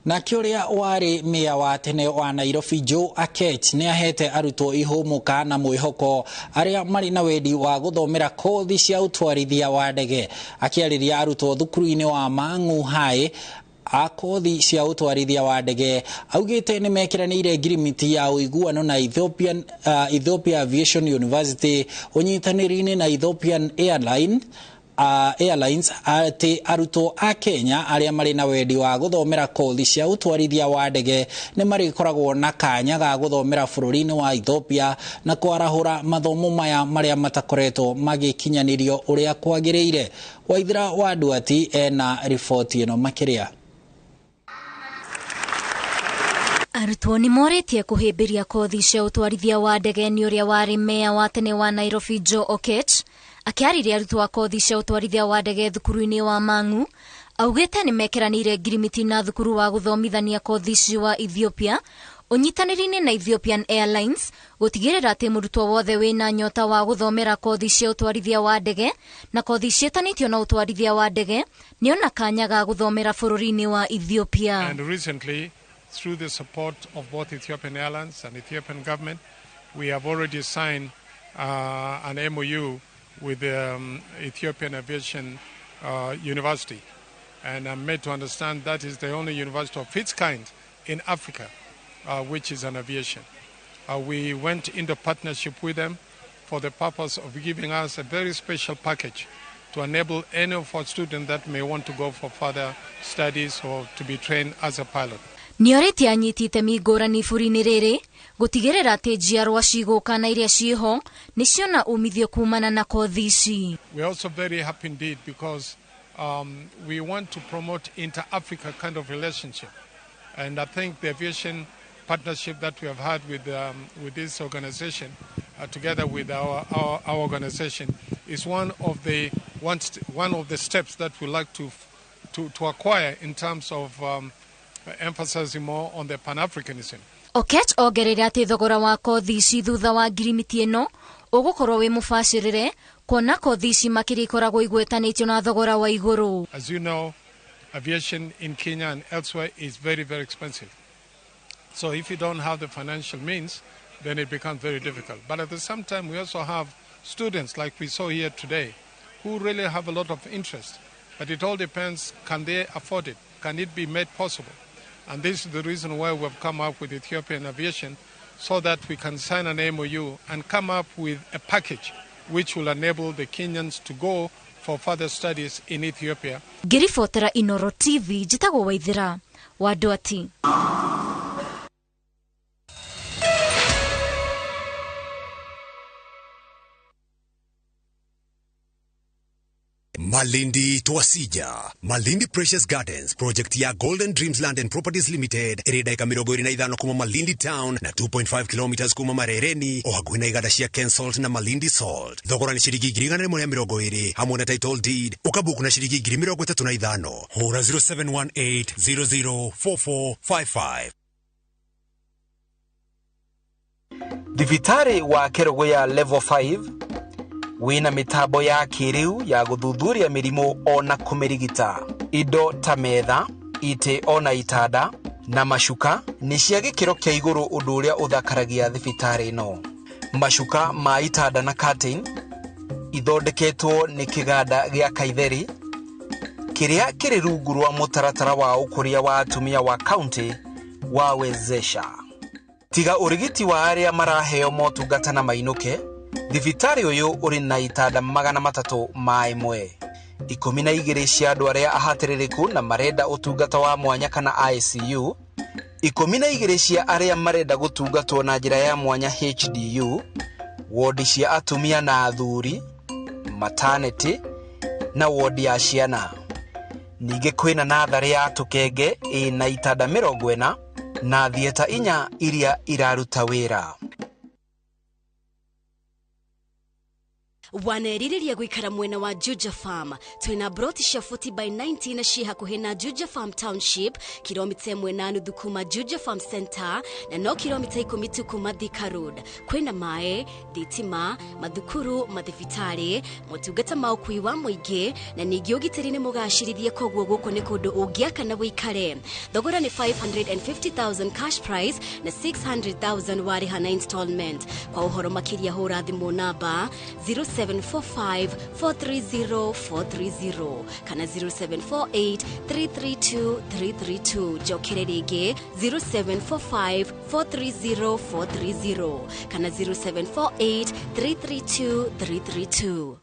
Na kiuria wari mia wa tene wa Nairobi Joe Akech ni ahete arutwo ihumuka na mwihoko aria mari na wedi wa guthomera kothi cia utwarithia wa ndege akiariria arutwo thukuru-ini wa Mang'u High a kothi cia utwarithia wa ndege augite ni mekiranire ngirimiti ya uiguano na Ethiopia Aviation University unyitaniri-ini na Ethiopian Airlines ati arutwo a Kenya aria mari na wedi wa guthomera kothi cia utwarithia wa ndege ni mari koragwo na kanya ga guthomera bururi-ini wa Ethiopia na kwarahura mathomo maya maria matakoretwo magikinyanirio uria kwagiriire. Waithira wa Duati ena ripoti ino makiria.
Arutwo ni moretie kuhimbiria kothi cia utwarithia wa ndege ni uria wari meya wa tene wa Nairobi Joe Akech akiariria arutwo a kothi cia utwarithia wa ndege thukuru-ini wa Mang'u augite ni mekiranire ngirimiti na thukuru wa guthomithania kothi cia wa Ethiopia unyitaniri-ini na Ethiopian Airlines gutigirira ati murutwo wothe wina nyota wa guthomera kothi cia utwarithia wa ndege na kothi cietanitio na utwarithia wa ndege ni ona kanya ga guthomera bururi-ini wa Ethiopia.
And recently, through the support of both Ethiopian Airlines and Ethiopian government, we have already signed an MOU with the Ethiopian Aviation University. And I'm made to understand that is the only university of its kind in Africa, which is an aviation. We went into partnership with them for the purpose of giving us a very special package to enable any of our students that may want to go for further studies or to be trained as a pilot.
Niorete anyiti itemi ngũrani bũrũri-inĩ rĩrĩ gũtigĩrĩra atĩ njiarwa cigũka na iria ciĩho nĩciona umithio kumana na kothi ici.
We are also very happy indeed because we want to promote inter-Africa kind of relationship, and I think the aviation partnership that we have had with this organization together with our organization is one of the steps that we like to acquire in terms of emphasizing more on the Pan-Africanism.
Akech ogerera ati thogora wa kothi ici thutha wa ngirimiti ĩno ũgũkorwo wĩ mũbacĩrĩre kuona kothi ici makĩria ikoragwo igwetanĩtio na thogora wa igũrũ.
As you know, aviation in Kenya and elsewhere is very, very expensive. So if you don't have the financial means, then it becomes very difficult. But at the same time, we also have students like we saw here today who really have a lot of interest. But it all depends, can they afford it? Can it be made possible? And this is the reason why we've come up with Ethiopian Aviation, so that we can sign an MOU and come up with a package which will enable the Kenyans to go for further studies in Ethiopia.
Ngĩribotera Inoro TV njĩtagwo Waithira wa Duati.
Malindi Twasija, Malindi Precious Gardens, project ya Golden Dreams Land and Properties Limited, erida eka 25 kuma Malindi Town na 2.5 kilometers kuma Marereni, ohaguina igadashia Ken Salt na Malindi Salt. Thogora ni shiriki ngiri 120 hamwe na title deed, ukabuku na shiriki ngiri 35. Hora 0718004455.
Thibitari wa Kerogoya level 5 wina mitambo ya kiriu ya guthuthuria mirimu ona kumirigita. Indo ta metha, ite ona itada na mashuka ni cia gikiro kia iguru undu uria uthakaragia thibitari ino. Mashuka ma itada na curtain ithondeketwo ni kiganda gia Kaitheri kiria kiri rungu rwa mutaratara wa ukuria wa atumia wa county wa Wezesha. Tiga urigiti wa aria maraheo motungata na mainuke, thibitari uyu uri na itada 300 ma imwe. 12 cia andũ arĩa ahatĩrĩrĩku na marenda ũtungata wa mwanya kana ICU, 12 cia arĩa marenda gũtungatwo na njĩra ya mwanya HDU, wodi cia atumia na athuri, maternity na wodi ya ciana. Ningĩ kwĩna natharĩ ya tũkenge ĩna itanda 40 na thieta 4 iria iraruta wĩra.
Wanerirĩria gwikara mwena wa Juja Farm. Twina broti cia 40 by 90 na cia hakuhĩ na Juja Farm Township, kilomita 1.5 kuma Juja Farm Center na no kilomita 10 tu kuma Thika Road. Kwina mae, thitima, mathukuru, mathibitarĩ, motungata ma ũkui wa mũingĩ na ningĩ ũgitĩri nĩ mũgacĩrithie, koguo gũkũ nĩ kũndũ ũngĩaka na wĩikare. Thogora nĩ 550,000 cash price na 600,000 warĩha na installment. Kwa ũhoro makĩria hũra thimũ namba 0745-430-430 kana 0748-332-332. Jokere rĩngĩ 0745-430-430 kana 0748-332-332.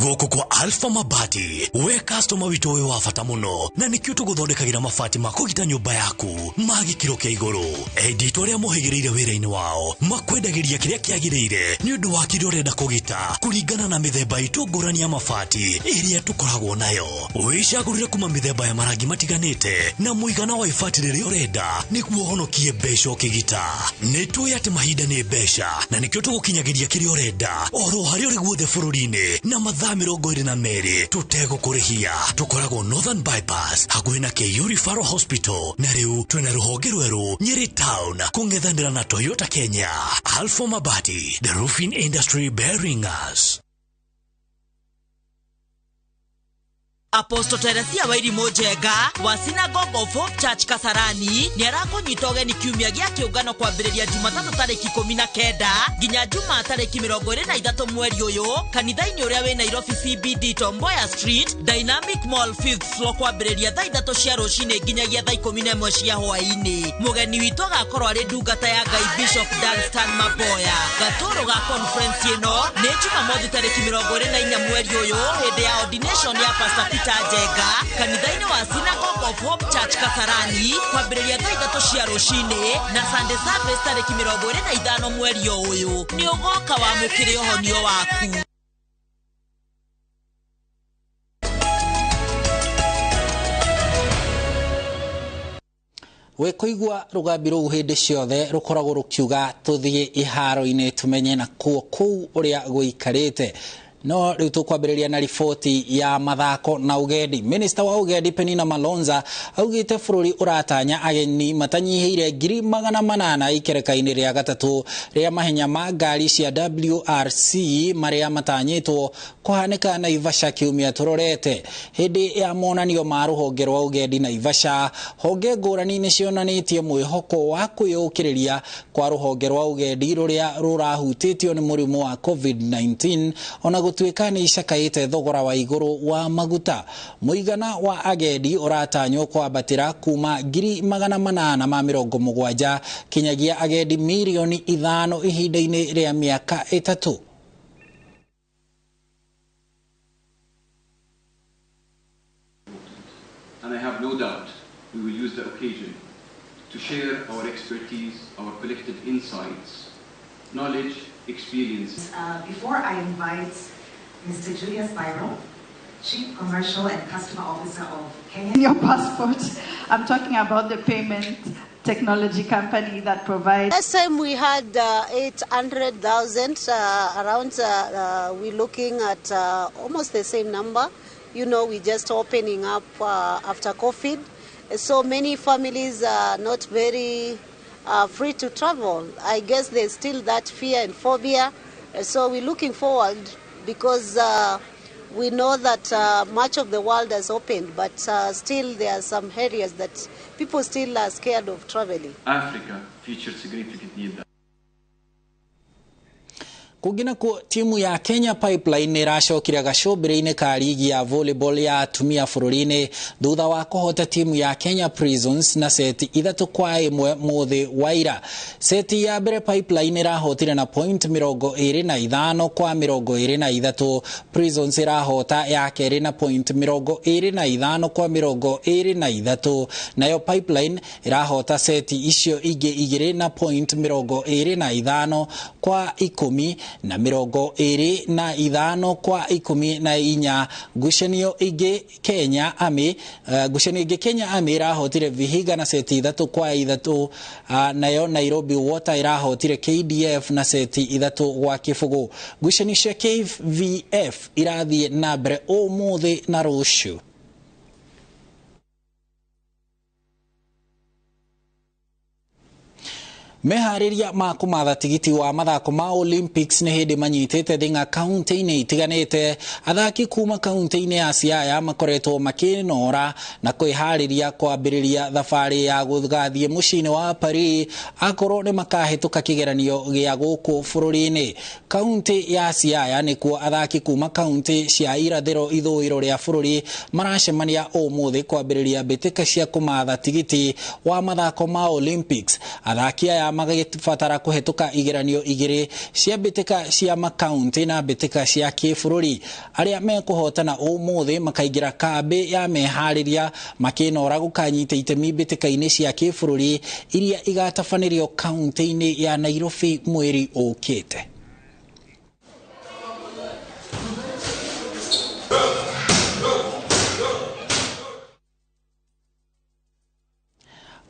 Goko kwa Alpha Mabati, we customer wito we wafata muno na nikio tuguthondekagira mabati ma kugita nyumba yaku magikiro kia iguru. Edito ria muhigireire wira-ini wao makwendagiria kiria kiagirire ni undu wa kiria urenda kugita kuringana na mithemba itu ngurani ya mabati iria tukoragwo nayo. Wicagurire kuma mithemba ya marangi matiganite na muigana wa ibati riria urenda niguo honokie mbeca ukigita. Nitwe ati mahinda ni mbeca na nikio tugukinyagiria kiria urenda oro hari uri guothe bururi-ini na mathaa 22 tutegũkũrĩhia. Tukoragwo Northern Bypass hakuhĩ na KU Referral Hospital na rĩu twina rũhonge rwerũ Nyeri Town kũng'ethanĩra na Toyota Kenya. Alpha Mabati, the roofing industry bearing us.
Apostle Teresia Wairimu Njenga wa Synagogue of Hope Church Kasarani ni arakũnyita ũgeni kiumia gĩa kĩũngano kwambĩrĩria Jumatatu tarĩki 19 nginya Juma tarĩki 23 mweri ũyũ kanitha-inĩ ũrĩa wĩ Nairobi CBD Tomboya Street Dynamic Mall 5th floor kwambĩrĩria thaa 3 cia rũcinĩ nginyagia thaa 11 cia hwaĩ-inĩ. Mũgeni witũ agakorwo arĩ ndungata ya Ngai Bishop Danstan Maboya. Gatũrũ ga conference ĩno nĩ Jumamothi tarĩki 24 mweri ũyũ hĩndĩ ya ordination ya Pastor Njenga kanitha-inĩ wa Synagogue of Hope Church Kasarani kwambĩrĩria thaa 3 cia rũcinĩ na Sunday service tarĩki 25 mweri ũyũ. Nĩ ũgoka wamũkĩre ũhonio waku.
We kuigwa rugambi rũu hĩndĩ ciothe rukoragwo rukiuga tuthie iharo-inĩ tumenye na kuu uria guikarite. No rĩu tũkwambĩrĩria na riboti ya mathako na ugendi. Minister wa ugendi Penina Malonza augĩte bũrũri ũratanya ageni matanyihĩire 800,000 ikereka-inĩ rĩa gatatũ rĩa mahenya ma ngari cia WRC marĩa matanyĩtwo kũhanĩka Naivasha kiumia tũrorete. Hĩndĩ ya monanio ma rũhonge rwa ugendi Naivasha, honge ngũrani nĩ cionanĩtie mwĩhoko wa kwĩyũkĩrĩria kwa rũhonge rwa ugendi rũrĩa rũrahutĩtio nĩ mũrimũ wa COVID-19 ona gũtuĩka nĩ icakaĩte thogora wa igũrũ wa maguta. Mũigana wa agendi ũratanywo kwambatĩra kuma 870,000 kinyagia agendi milioni 5 ihinda-inĩ rĩa mĩaka 3.
And I have no doubt we will use the occasion to share our expertise, our collective insights, knowledge, experience.
Before I invite Mr. Julius Byro, Chief Commercial and Customer Officer of Kenya.
Your passport, I'm talking about the payment technology company that provides.
Last time we had 800,000 around, we're looking at almost the same number. You know, we're just opening up after COVID. So many families are not very free to travel. I guess there's still that fear and phobia. So we're looking forward because we know that much of the world has opened, but still there are some areas that people still are scared of traveling.
Africa features significant need.
Kugina ko timu ya Kenya Pipeline iracokire gacũmbĩrĩ-inĩ ka ligi ya volleyball ya atumia bũrũri-inĩ thutha wa kũhota timu ya Kenya Prisons na seti 3-1 mũthĩ wa ira. Seti ya mbere Pipeline irahotire na point 25-23. Prisons irahota ya kerĩ na point 25-23, nayo Pipeline irahota seti icio ingĩ igĩrĩ na point 25-10 na 25-14. Ngucanio ingĩ Kenya Army irahotire Vihiga na seti 3-3, nayo Nairobi Water irahotire KDF na seti 3-0. Ngucanio cia KVF irathiĩ na mbere ũmũthĩ na rũciũ. Mehariria ma kumatha tigiti wa mathako ma Olympics ni hindi manyitete thinga kaunti-inĩ itiganĩte. Athaki kuma kaunti-inĩ ya Siaya makoretwo makinora na kwĩharĩria kwambĩrĩria thabarĩ ya gũgathiĩ mũciĩ-inĩ wa Paris akorwo nĩ makahĩtũka kĩgeranio gĩa gũkũ bũrũri-inĩ. Kaunti ya Siaya nĩkuo athaki kuma kaunti cia irathĩro ithũĩro rĩa bũrũri maracemania ũmũthĩ kwambĩrĩria mbĩtĩka cia kumatha tigiti wa mathako ma Olympics. Athaki aya magabatara kũhetũka igeranio igĩrĩ cia mbĩtĩka cia makaunti na mbĩtĩka cia kĩbũrũri. Arĩa mekũhotana ũmũthĩ makaingĩra kambĩ ya meharĩria makinora gũkanyita itemi mbĩtĩka-inĩ cia kĩbũrũri iria igatabanĩrio kaunti-inĩ ya Nairobi mweri ũkĩte.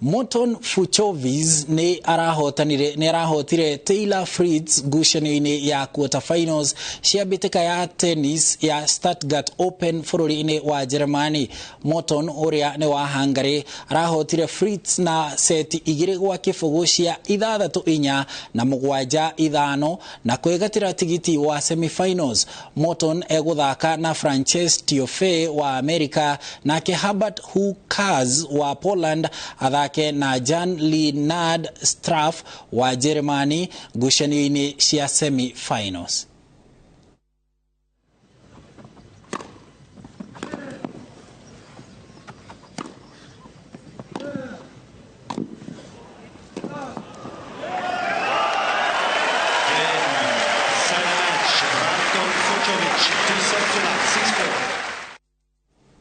Morton Fuchovis ni arahotire Taylor Fritz ngucanio-inĩ ya quarter finals cia mbĩtĩka ya tennis ya Stuttgart Open bũrũri-inĩ wa Germany. Morton ũrĩa nĩ wa Hungary arahotire Fritz na seti 2-0 cia 6-4 na 7-5 na kwĩgatĩra tigiti wa semifinals. Morton egũthaka na Frances Tiafoe wa America nake Herbert Hukaz wa Poland athake na Jan Leonard Straff wa Germany ngucanio-inĩ cia semi-finals.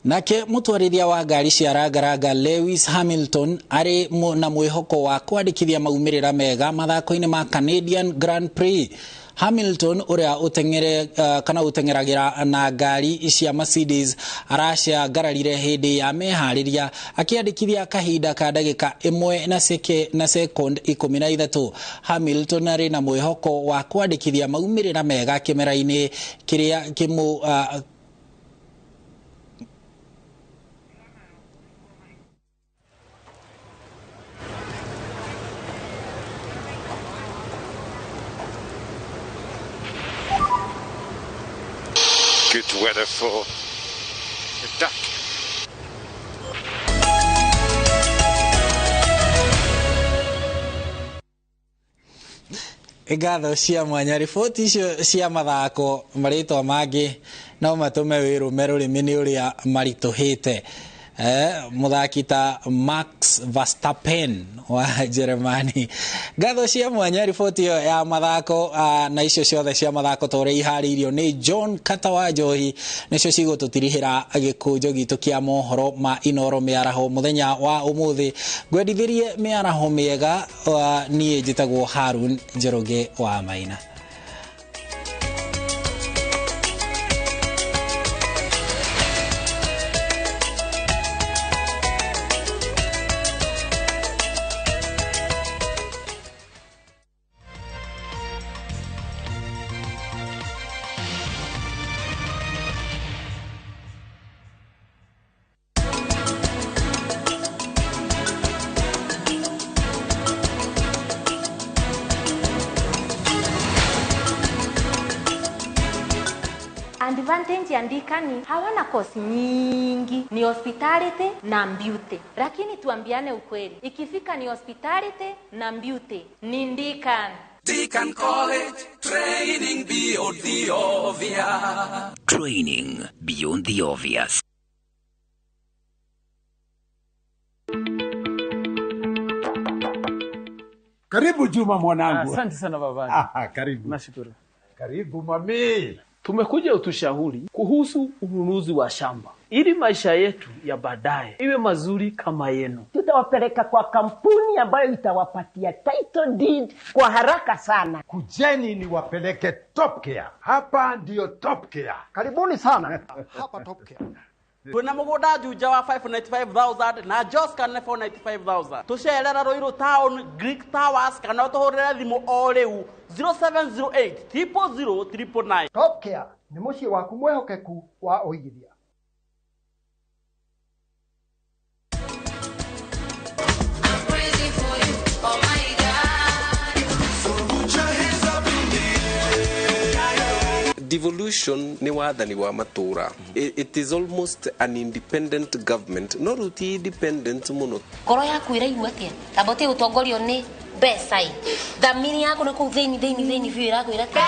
Nake mutwarithia wa ngari cia rangaraga Lewis Hamilton ari na mwĩhoko wa kwandĩkithia maumĩrĩra mega mathako-inĩ ma Canadian Grand Prix. Hamilton ũrĩa ũteng'eragĩra na ngari cia Mercedes araciangararire hĩndĩ ya meharĩria akĩandĩkithia kahinda ka ndagĩka 1 na sekondi 13. Hamilton arĩ na mwĩhoko wa kwandĩkithia maumĩrĩra mega kĩmera-inĩ kĩrĩa
Good weather for the duck.
Ngatho cia mwanya. Riboti icio cia mathako marĩtwa mangĩ no matũme wĩrũme rũrĩmĩ nĩ ũrĩa maritũhĩte. Muthaki ta Max Verstappen wa Germany. Ngatho cia mwanya. Riboti iyo ya mathako na icio ciothe cia mathako tore iharĩirio nĩ John Katawa Njohi nicio cigũtũtirihĩra gĩkũnjo gitũ kĩa mohoro ma Inoro mĩaraho mũthenya wa ũmũthĩ. Ngwendithĩrie mĩaraho mĩega. Niĩ njĩtagwo Harun Njoroge wa Maina.
Advantage ya Ndikani hawana kosi nyingi, ni hospitality na beauty. Lakini tuambiane ukweli, ikifika ni hospitality na beauty ni Ndikani.
Deacon College, training beyond the obvious.
Training beyond the obvious.
Karibu Juma mwanangu.
Asante sana baba.
Karibu.
Nashukuru.
Karibu mami.
Tumekuja utushauri kuhusu ununuzi wa shamba ili maisha yetu ya baadaye iwe mazuri kama yenu.
Tutawapeleka kwa kampuni ambayo itawapatia title deed kwa haraka sana.
Kujeni ni wapeleke Top Care. Hapa ndio Top Care.
Karibuni sana.
Hapa Top Care.
Tuna mugoda juja wa 595,000 na Jos kana 495,000. Tusherera Roiro Town Greek Towers kana tuhorera thimu o riu 0708 000
Top Care ni muci waku mwehokeku wa uigithia.
Devolution ni wathani wa matura. It is almost an independent government, not uti independent muno.
Koro yaku iraigua atia tabote utongorio ni besai dhamiri yako ni ku theni vio yako iratia.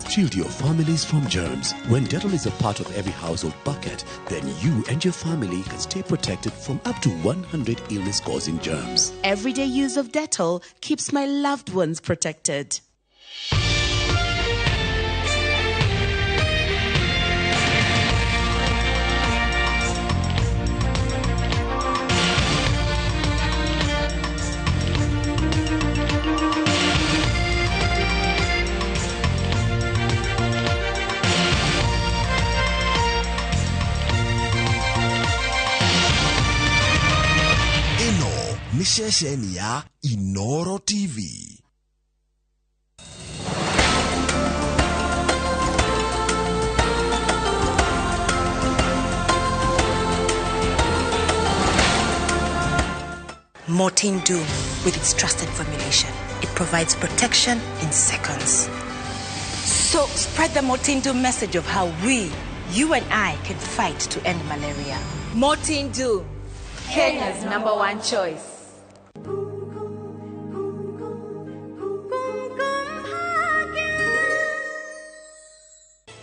Shield your families from germs. When Dettol is a part of every household bucket, then you and your family can stay protected from up to 100 illness-causing germs.
Everyday use of Dettol keeps my loved ones protected.
Ni shesheni ya Inoro TV.
Mortain Doom, with its trusted formulation, it provides protection in seconds. So spread the Mortain Doom message of how we, you and I, can fight to end malaria.
Mortain Doom, Kenya's #1 choice.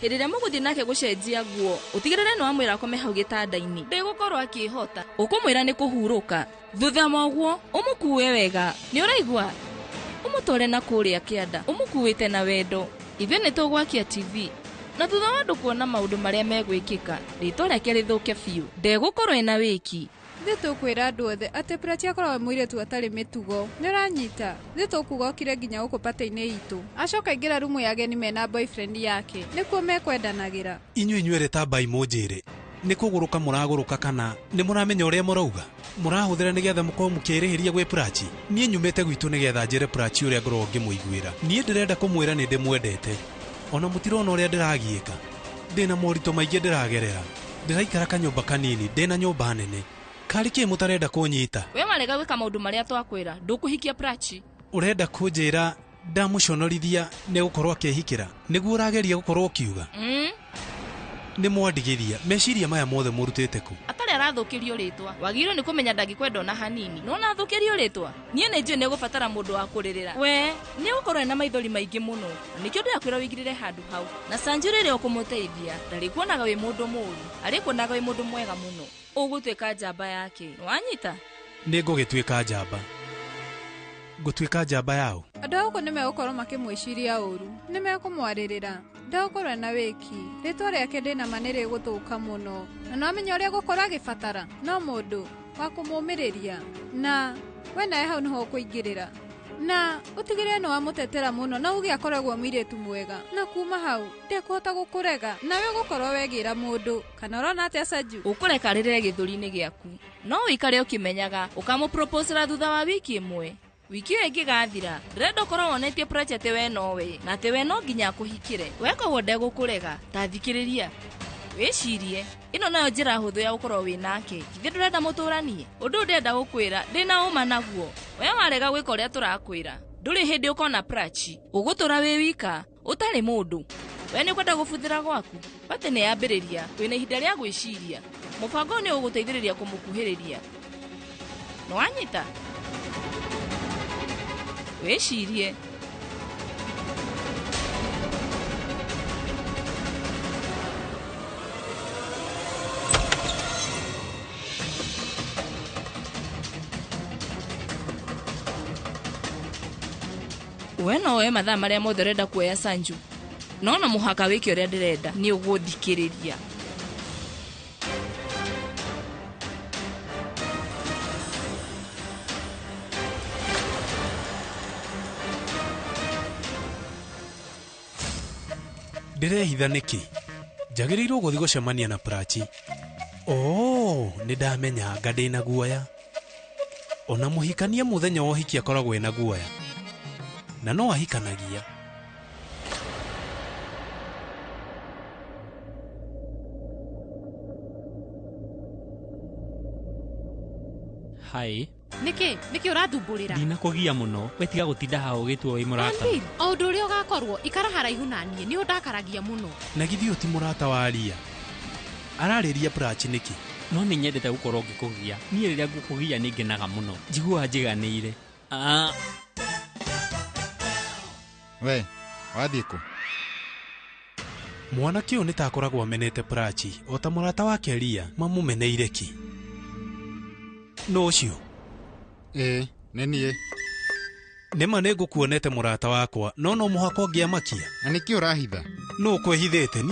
Hirira muguthi nake gucenjia guo utigirire no amwira akome hau gitanda-ini ndigukorwo akihota ukumwira ni kuhuruka thutha moguo umukuwe wega ni uraigwa umutore na kuria kianda umukuwite na wendo ithe ni tugwakia TV na thutha wa kuona maundu maria megwikika rito reke rithuke biu ndigukorwo ina wiki
Tukwira andu othe ati Prachi akoragwo muiritu atari mitugo ni uranyita tukuga okire nginya guku pate-ini itu acoka ingira rumu ya ageni mena boyfriend yake nikuo mekwendanagira
inyuĩ ta bai mũnjĩre nĩ kũgũrũka mũragũrũka kana nĩ mũramenya ũrĩa mũrauga mũrahũthĩra nĩgetha mũkorwo mũkĩrĩhĩria gwĩ Prachi niĩ nyumĩte gwitũ nĩgetha njĩre Prachi ũrĩa ngoragwo ngĩmũiguĩra niĩ ndĩrenda kũmwĩra nĩ ndĩmwendete ona mũtirona ũrĩa ndĩragiĩka ndĩna moritũ maingĩ ndĩragerera ndĩraikara kanyũmba kanini ndĩna nyũmba nene Kariki mutarenda kunyita.
We marega gwika maundu maria twakwira ndukuhikia Prachi.
Urenda kunjira ndamuconorithia ne gukorwo akihikira niguo urageria gukorwo ukiuga. Ni mwandigiria meciria maya mothe murutite ku.
Atari arathukirio ritwa. Wagiro ni kumenya ndagikwenda na hanini. No nathukirio ritwa. Nie ne njue ne gufatara mundu wa kuririra. We ni gukorwo na maithori maingi muno. Nikio ndakwira wigirire handu hau. Na sanjurire okumuteithia. Ndarikuonaga we mundu muru. Arikuonaga we mundu mwega muno. Ugutwika njamba yake wanyita
ni ngugitwika njamba ngutwika njamba yao
andu ako ni megukorwo makimwiciria uru ni mekumwaririra ndagukorwo na wiki ritwa riake ndina maniri guthuka muno na no amenya uria gukorwo agibatara no mundu wa kumumiriria na we nae hau niho kuingirira na utigire no amutetera muno na ugi akoragwo mwiritu mwega na kuma hau ndekuhota gukurega nawe gukorwo wegira mundu kana urona atia Saju
ukureka ririre githuri-ini giaku no wikare ukimenyaga ukamupropose thutha wa wiki imwe wiki iyo ingigathira ndĩrenda ũkorwo wonetie Prachi atĩ we nowe na atĩ we no nginya akũhikire wekagwo ndegũkũrega tathikĩrĩria wĩcirie ino nayo njĩra hũthũ ya gũkorwo wĩ nake githĩ ndũrenda mũtũranie ũndũ ndĩrenda gũkwĩra ndĩna ũma naguo we warega gwĩka ũrĩa tũrakwĩra ndũrĩ hĩndĩ ũkona Prachi ũgũtũra wĩ wika ũtarĩ mũndũ we nĩ ũkwenda gũbuthĩra gwaku bate nĩ yambĩrĩria wĩna ihinda rĩa gwĩciria mũbango nĩ ũgũteithĩrĩria kũmũkuhĩrĩria
Nwanyita. Wecirie. We nowe mathaa marĩa mothe ũrenda kuoya Sanju. No na mũhaka wĩke ũrĩa ndĩrenda nĩ ũgũthikĩrĩria.
Ndĩrehitha nĩkĩ? Njagĩrĩirwo gũthiĩ gũcemania na Prachi. Nĩ ndamenya anga ndĩna guoya. Ona mũhikania mũthenya wa ũhiki akoragwo ena guoya. Na no ahikanagia.
Hai.
Niki ũrathumburĩra?
Ndina kũgia mũno, wetiga gũtinda haha ũgĩtua wĩ mũrata.
O ũndũ ũrĩa ũgakorwo ikara haraihu na niĩ nĩ ũndakaragia mũno.
Na githio ti mũrata wa Aria. Ararĩria Prachi nĩkĩ?
No nĩ nyendete gũkorwo ngĩkũgia. Niĩ rĩrĩa ngũkũgia nĩ ngenaga mũno. Njiguaga njiganĩire.
We, wathiĩ kũ?
Mwanake ũyũ nĩtakoragwo amenete Prachi, o ta mũrata wake Aria, mamũmeneire ki. No ũcio?
Nĩ niĩ.
Nĩma nĩngũkuonete mũrata wakwa, no mũhaka ũngĩamakia.
Na nĩkĩ ũrahitha?
No kwĩhithĩte.